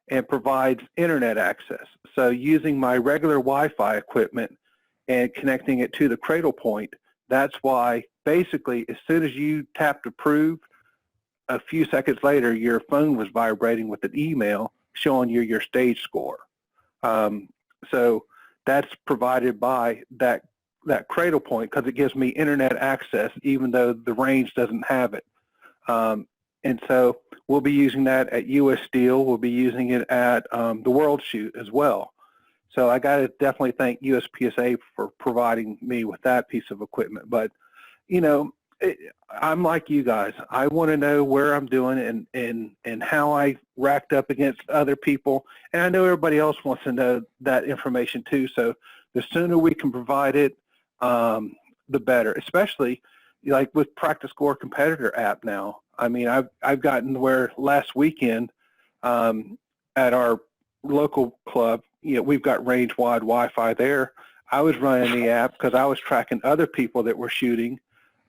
and provides internet access. So using my regular Wi-Fi equipment and connecting it to the cradle point, that's why basically as soon as you tapped approve, a few seconds later your phone was vibrating with an email showing you your stage score. So that's provided by that cradle point because it gives me internet access even though the range doesn't have it. And so we'll be using that at US Steel. We'll be using it at the World Shoot as well. So I got to definitely thank USPSA for providing me with that piece of equipment. But, you know, I'm like you guys. I want to know where I'm doing and how I racked up against other people. And I know everybody else wants to know that information too. So the sooner we can provide it, the better, especially like with Practice Score Competitor app now. I mean, I've gotten where last weekend at our local club, you know, we've got range-wide Wi-Fi there. I was running the app because I was tracking other people that were shooting,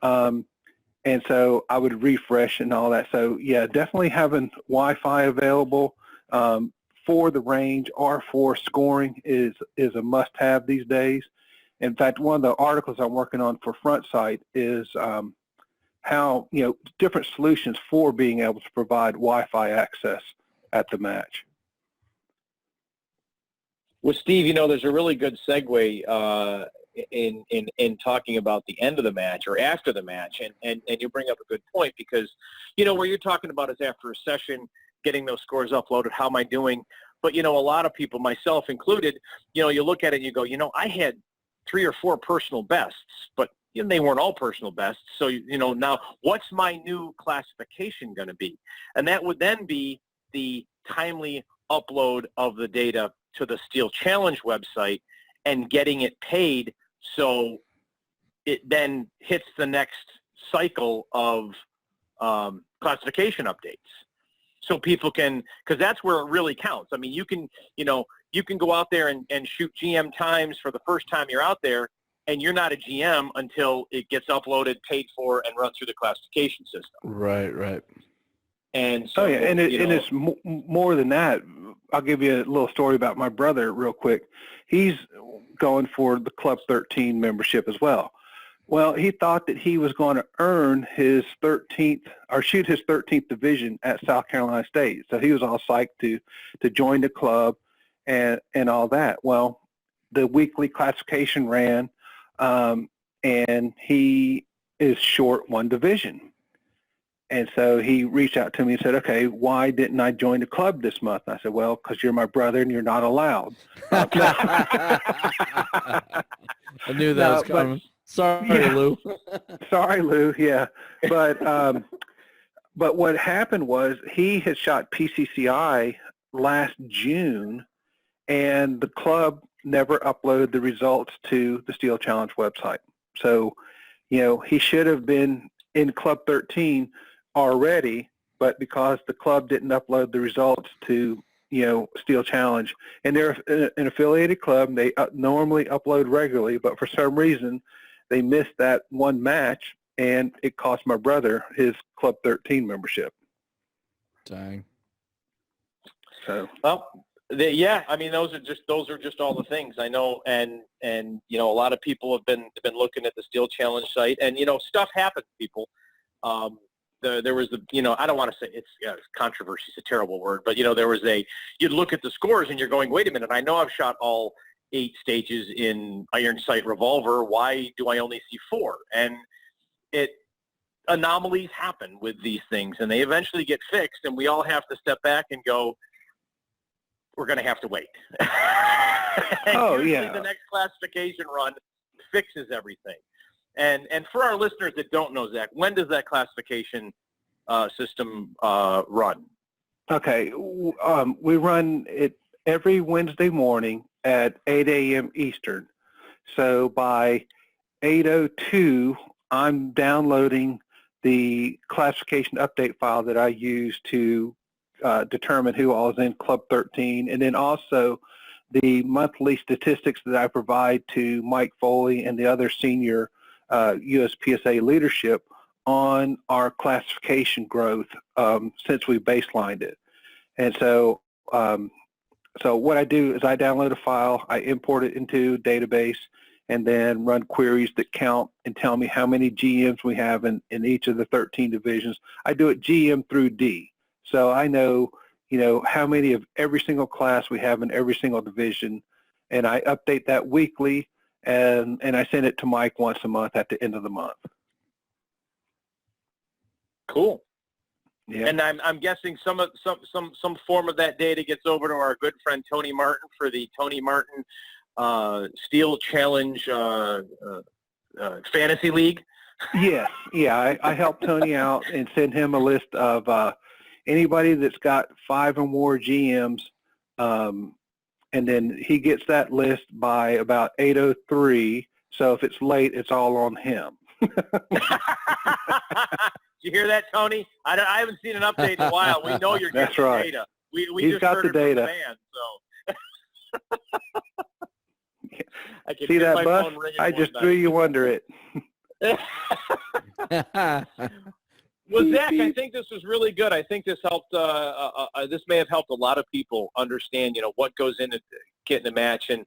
and so I would refresh and all that. So yeah, definitely having Wi-Fi available for the range or for scoring is a must-have these days. In fact, one of the articles I'm working on for Front Sight is how, you know, different solutions for being able to provide Wi-Fi access at the match. Well, Steve, you know, there's a really good segue in talking about the end of the match or after the match, and you bring up a good point because, you know, where you're talking about is after a session, getting those scores uploaded, how am I doing? But, you know, a lot of people, myself included, you know, you look at it and you go, you know, I had 3 or 4 personal bests, but you know, they weren't all personal bests. So, you know, now what's my new classification going to be? And that would then be the timely upload of the data to the Steel Challenge website and getting it paid so it then hits the next cycle of classification updates. So people can, because that's where it really counts. I mean, you can go out there and shoot GM times for the first time you're out there, and you're not a GM until it gets uploaded, paid for, and run through the classification system. Right. And so, and it's more than that. I'll give you a little story about my brother real quick. He's going for the Club 13 membership as well. Well, he thought that he was going to earn his 13th or shoot his 13th division at South Carolina State. So he was all psyched to join the club and all that. Well, the weekly classification ran, and he is short one division. And so he reached out to me and said, okay, why didn't I join the club this month? And I said, well, because you're my brother and you're not allowed. I knew that was coming. Sorry, Lou. Sorry, Lou. Yeah. But what happened was he had shot PCCI last June, and the club never uploaded the results to the Steel Challenge website. So, he should have been in Club 13 already, but because the club didn't upload the results to, Steel Challenge, and they're an affiliated club, they normally upload regularly, but for some reason they missed that one match, and it cost my brother his Club 13 membership. Dang. So, well, I mean, those are just all the things I know, and a lot of people have been looking at the Steel Challenge site, and stuff happens, people. There was I don't want to say it's controversy is a terrible word, but there was you'd look at the scores and you're going, wait a minute, I know I've shot all 8 stages in Iron Sight Revolver. Why do I only see 4? And anomalies happen with these things, and they eventually get fixed, and we all have to step back and go, we're going to have to wait. Usually the next classification run fixes everything. And for our listeners that don't know, Zach, when does that classification system run? Okay, we run it every Wednesday morning at 8 a.m. Eastern. So by 8:02, I'm downloading the classification update file that I use to determine who all is in Club 13, and then also the monthly statistics that I provide to Mike Foley and the other senior USPSA leadership on our classification growth since we baselined it. And so what I do is I download a file, I import it into a database, and then run queries that count and tell me how many GMs we have in each of the 13 divisions. I do it GM through D. So I know, how many of every single class we have in every single division, and I update that weekly, and I send it to Mike once a month at the end of the month. Cool. Yeah. And I'm guessing some form of that data gets over to our good friend Tony Martin for the Tony Martin Steel Challenge Fantasy League. Yes. Yeah. I help Tony out and send him a list of anybody that's got 5 or more GMs, and then he gets that list by about 8:03. So if it's late, it's all on him. You hear that, Tony? I haven't seen an update in a while. We know you're getting That's right. data. We He's just got heard the it from data. the man, so. I can See hear that my bus? phone ringing I one just night. threw you under it. Well, Zach, I think this was really good. I think this helped. This may have helped a lot of people understand, what goes into getting a match, and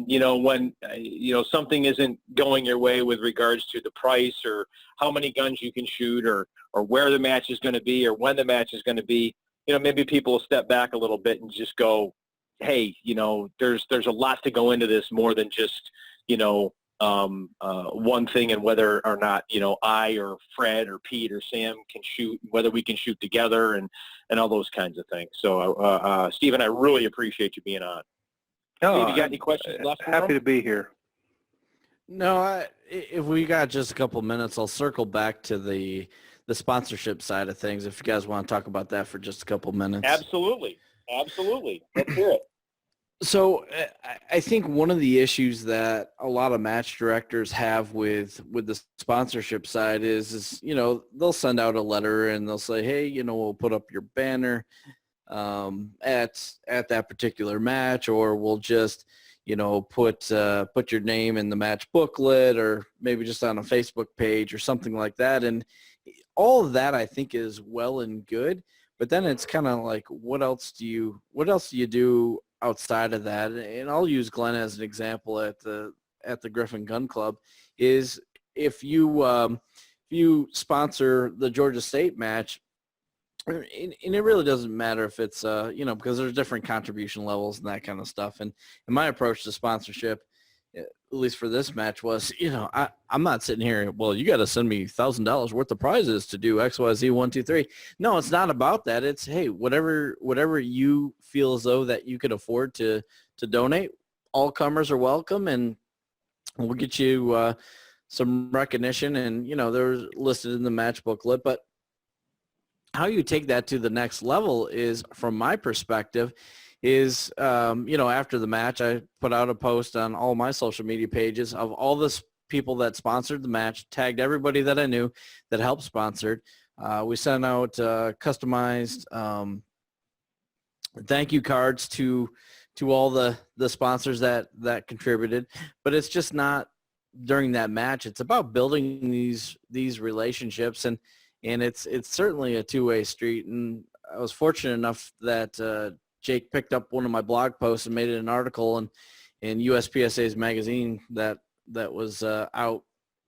when something isn't going your way with regards to the price or how many guns you can shoot or where the match is going to be or when the match is going to be. Maybe people will step back a little bit and just go, hey, there's a lot to go into this more than just one thing, and whether or not I or Fred or Pete or Sam can shoot, whether we can shoot together, and all those kinds of things. So Stephen, I really appreciate you being on. Oh, Steve, you got any questions left? Happy to be here. No, if we got just a couple minutes, I'll circle back to the sponsorship side of things. If you guys want to talk about that for just a couple minutes. Absolutely. Let's hear it. So I think one of the issues that a lot of match directors have with the sponsorship side is they'll send out a letter and they'll say, hey, we'll put up your banner at that particular match, or we'll just put your name in the match booklet, or maybe just on a Facebook page or something like that. And all of that I think is well and good, but then it's kind of like, what else do you do outside of that? And I'll use Glenn as an example at the Griffin Gun Club. Is if you sponsor the Georgia State match, and it really doesn't matter if it's because there's different contribution levels and that kind of stuff. And my approach to sponsorship, at least for this match, was I'm not sitting here, well, you got to send me $1,000 worth of prizes to do XYZ 1 2 3. No, it's not about that. It's, hey, whatever you feel as though that you could afford to donate. All comers are welcome, and we'll get you some recognition. And they're listed in the match booklet, but how you take that to the next level is, from my perspective, is, after the match, I put out a post on all my social media pages of all the people that sponsored the match, tagged everybody that I knew that helped sponsored. We sent out customized thank you cards to all the sponsors that contributed. But it's just not during that match. It's about building these relationships, and it's certainly a two-way street. And I was fortunate enough that Jake picked up one of my blog posts and made it an article in USPSA's magazine that was out.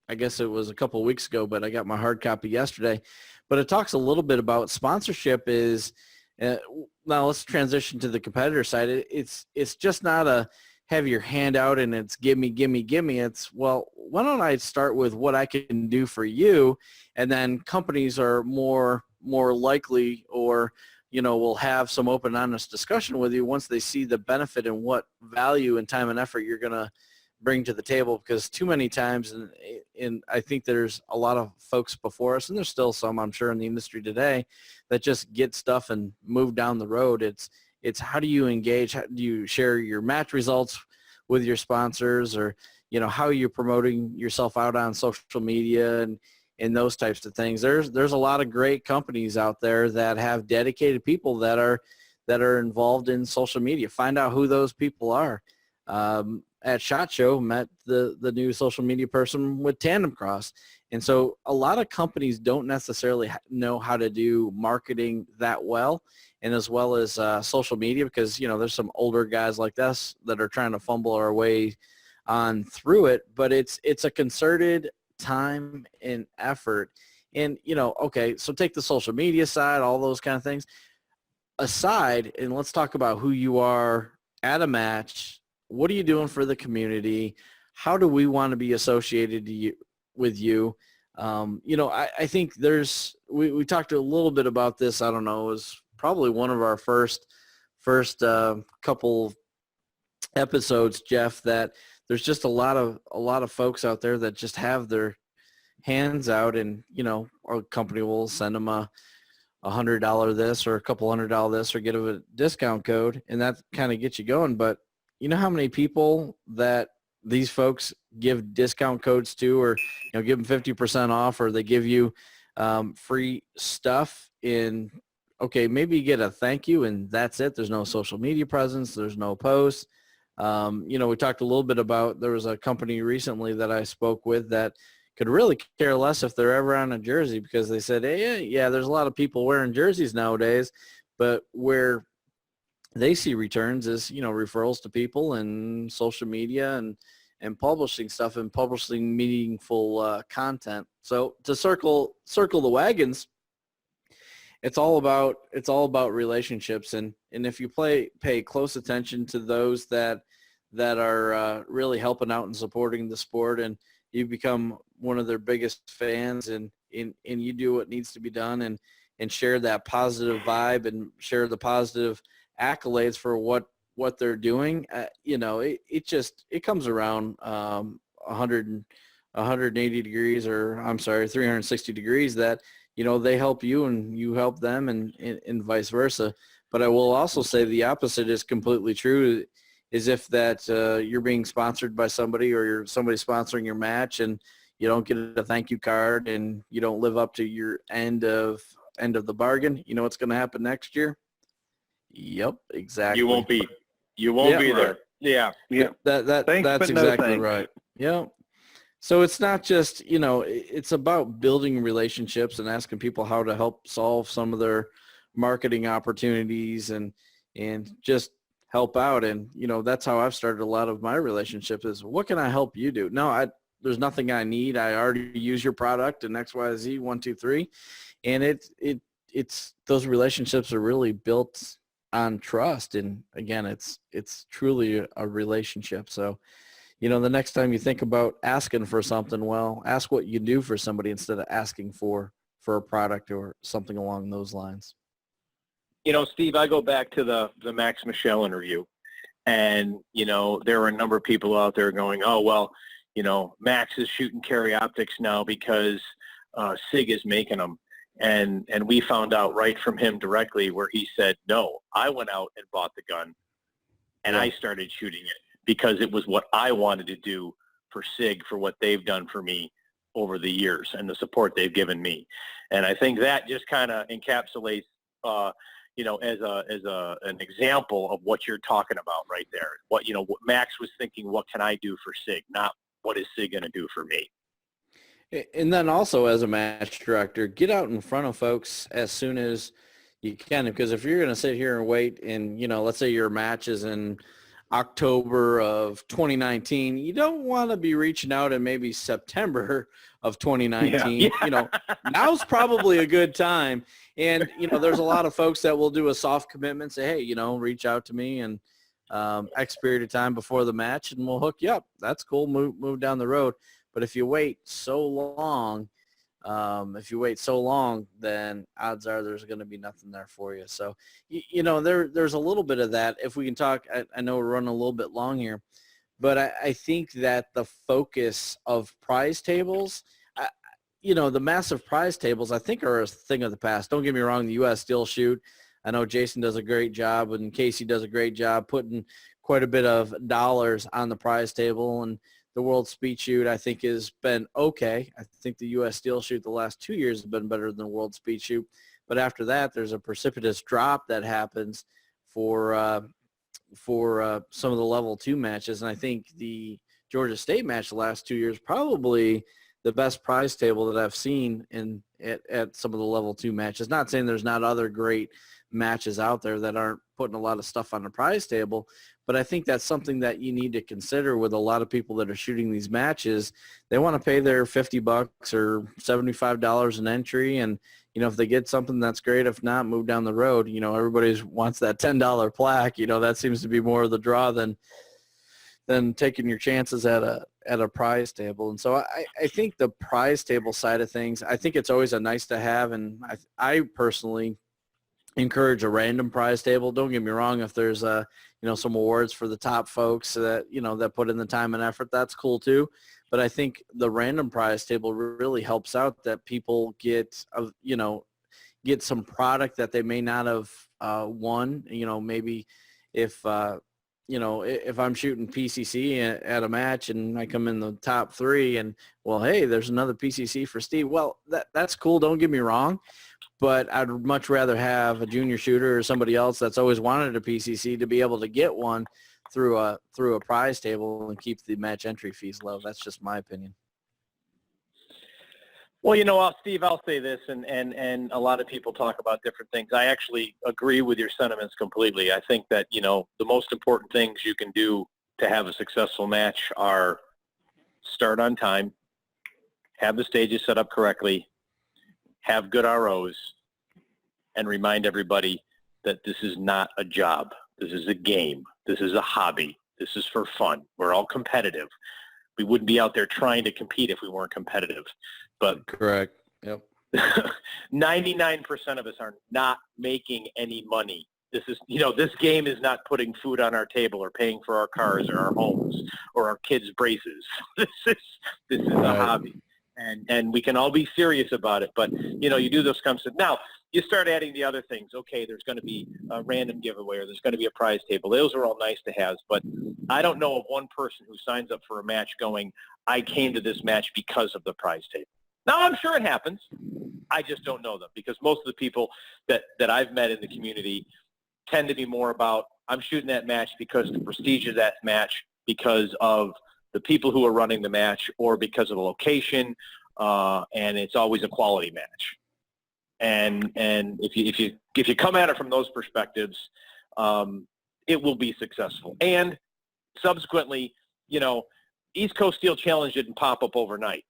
I guess it was a couple of weeks ago, but I got my hard copy yesterday. But it talks a little bit about sponsorship. Is now let's transition to the competitor side. It's just not a have your hand out and it's gimme. It's, well, why don't I start with what I can do for you, and then companies are more likely, or will have some open, honest discussion with you once they see the benefit and what value and time and effort you're going to bring to the table. Because too many times, and I think there's a lot of folks before us, and there's still some, I'm sure, in the industry today, that just get stuff and move down the road. It's how do you engage? How do you share your match results with your sponsors, or how you're promoting yourself out on social media and those types of things. There's a lot of great companies out there that have dedicated people that are involved in social media. Find out who those people are. At SHOT Show, met the new social media person with Tandem Cross. And so a lot of companies don't necessarily know how to do marketing that well, and as well as social media, because there's some older guys like us that are trying to fumble our way on through it. But it's a concerted time and effort. And okay, so take the social media side, all those kind of things aside, and let's talk about who you are at a match. What are you doing for the community? How do we want to be associated with you? I think we talked a little bit about this. I don't know, it was probably one of our first couple episodes, Jeff, that there's just a lot of folks out there that just have their hands out, and our company will send them a $100 this or a couple $100 this, or get them a discount code, and that kind of gets you going. But you know how many people that these folks give discount codes to, or give them 50% off, or they give you free stuff in, okay, maybe you get a thank you and that's it. There's no social media presence. There's no posts. We talked a little bit about, there was a company recently that I spoke with that could really care less if they're ever on a jersey, because they said, hey, yeah, there's a lot of people wearing jerseys nowadays, but where they see returns is, referrals to people and social media and publishing stuff and publishing meaningful content. So to circle the wagons, it's all about relationships. And if you pay close attention to those that are really helping out and supporting the sport, and you become one of their biggest fans, and you do what needs to be done, and share that positive vibe and share the positive accolades for what they're doing, it comes around 180 degrees, or I'm sorry, 360 degrees, that they help you and you help them, and vice versa. But I will also say the opposite is completely true. is if that you're being sponsored by somebody or you're somebody sponsoring your match and you don't get a thank you card and you don't live up to your end of the bargain. You know what's going to happen next year? Yep, exactly. You won't be there. Yeah. Yeah. That's but no exactly thanks. right. Yeah. So it's not just, it's about building relationships and asking people how to help solve some of their marketing opportunities and just help out. And, that's how I've started a lot of my relationships is what can I help you do? No, there's nothing I need. I already use your product and X, Y, Z, 1, 2, 3. And it's those relationships are really built on trust. And again, it's truly a relationship. So, the next time you think about asking for something, well, ask what you do for somebody instead of asking for a product or something along those lines. Steve, I go back to the Max Michel interview, and, there are a number of people out there going, oh, well, Max is shooting carry optics now because SIG is making them. And we found out right from him directly where he said, no, I went out and bought the gun, and I started shooting it because it was what I wanted to do for SIG, for what they've done for me over the years and the support they've given me. And I think that just kind of encapsulates, as an example of what you're talking about right there. What Max was thinking, what can I do for SIG, not what is SIG going to do for me? And then also as a match director, get out in front of folks as soon as you can, because if you're going to sit here and wait and, let's say your match is in October of 2019, you don't want to be reaching out in maybe September of 2019. Yeah. Now's probably a good time. And, there's a lot of folks that will do a soft commitment, say, hey, reach out to me and X period of time before the match and we'll hook you up. That's cool. Move down the road. But if you wait so long, then odds are there's going to be nothing there for you. So, there's a little bit of that. If we can talk, I know we're running a little bit long here, but I think that the focus of prize tables, the massive prize tables, I think are a thing of the past. Don't get me wrong, the U.S. still shoot. I know Jason does a great job and Casey does a great job putting quite a bit of dollars on the prize table, and the World Speed Shoot, I think, has been okay. I think the U.S. Steel Shoot the last 2 years has been better than the World Speed Shoot. But after that, there's a precipitous drop that happens for some of the level 2 matches. And I think the Georgia State match the last 2 years probably the best prize table that I've seen at some of the level 2 matches. Not saying there's not other great matches out there that aren't putting a lot of stuff on the prize table, but I think that's something that you need to consider with a lot of people that are shooting these matches. They want to pay their $50 or $75 an entry, and if they get something, that's great. If not, move down the road. Everybody wants that $10 plaque. That seems to be more of the draw than taking your chances at a prize table. And so I think the prize table side of things, I think it's always a nice to have, and I personally encourage a random prize table. Don't get me wrong, if there's some awards for the top folks that that put in the time and effort, that's cool too. But I think the random prize table really helps out that people get some product that they may not have won. Maybe if if I'm shooting PCC at a match and I come in the top 3 and, well, hey, there's another PCC for Steve. Well, that's cool. Don't get me wrong. But I'd much rather have a junior shooter or somebody else that's always wanted a PCC to be able to get one through a prize table and keep the match entry fees low. That's just my opinion. Well, Steve, I'll say this, and a lot of people talk about different things. I actually agree with your sentiments completely. I think that, the most important things you can do to have a successful match are start on time, have the stages set up correctly, have good ROs, and remind everybody that this is not a job. This is a game. This is a hobby. This is for fun. We're all competitive. We wouldn't be out there trying to compete if we weren't competitive. But correct. Yep. 99% of us are not making any money. This is, this game is not putting food on our table or paying for our cars or our homes or our kids' braces. This is a hobby. and we can all be serious about it. But, you know, you do those kinds of – now, you start adding the other things. Okay, there's going to be a random giveaway or there's going to be a prize table. Those are all nice to have. But I don't know of one person who signs up for a match going, I came to this match because of the prize table. Now, I'm sure it happens. I just don't know them because most of the people that I've met in the community tend to be more about, I'm shooting that match because of the prestige of that match, because of the people who are running the match, or because of the location, and it's always a quality match. And if you come at it from those perspectives, it will be successful. And subsequently, you know, East Coast Steel Challenge didn't pop up overnight.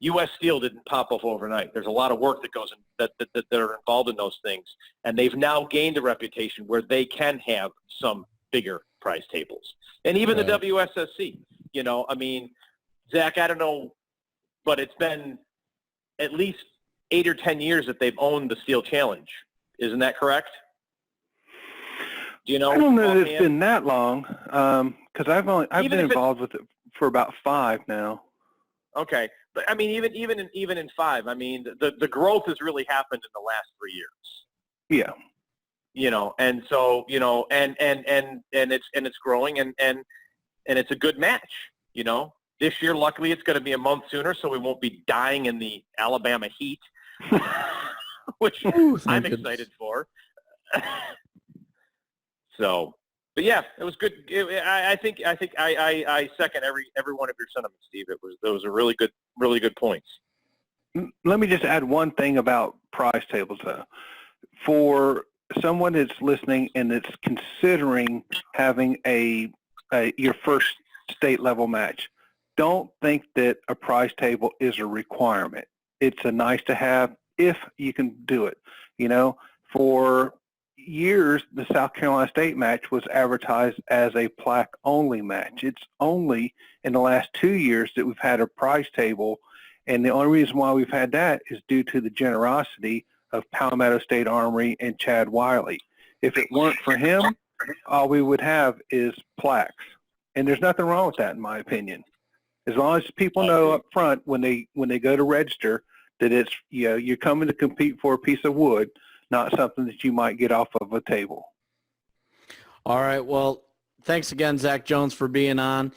U.S. Steel didn't pop up overnight. There's a lot of work that goes in, that are involved in those things, and they've now gained a reputation where they can have some bigger prize tables. And even the WSSC, you know, I mean, Zach, I don't know, but it's been at least 8 or 10 years that they've owned the Steel Challenge. Isn't that correct? Do you know? I don't know that it's been that long, because I've been involved with it for about 5 now. Okay, but I mean, even in 5, I mean, the growth has really happened in the last 3 years. Yeah. You know, and so, you know, and it's growing, and it's a good match. You know, this year, luckily, it's going to be a month sooner, so we won't be dying in the Alabama heat, which I'm excited for. So, but yeah, it was good. I think I second every one of your sentiments, Steve. Those are really good points. Let me just add one thing about prize tables, though. For someone that's listening and that's considering having your first state level match, don't think that a prize table is a requirement. It's a nice to have if you can do it. You know, for years, the South Carolina State match was advertised as a plaque only match. It's only in the last 2 years that we've had a prize table, and the only reason why we've had that is due to the generosity of Palmetto State Armory and Chad Wiley. If it weren't for him, all we would have is plaques. And there's nothing wrong with that, in my opinion. As long as people know up front when they go to register that it's, you know, you're coming to compete for a piece of wood, not something that you might get off of a table. All right. Well, thanks again, Zach Jones, for being on.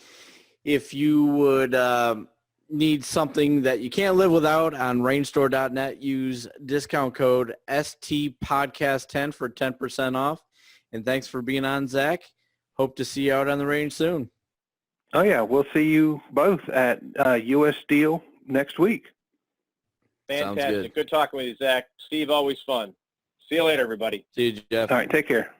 If you would need something that you can't live without on rangestore.net, use discount code STPodcast10 for 10% off. And thanks for being on, Zach. Hope to see you out on the range soon. Oh, yeah. We'll see you both at U.S. Steel next week. Fantastic. Good talking with you, Zach. Steve, always fun. See you later, everybody. See you, Jeff. All right. Take care.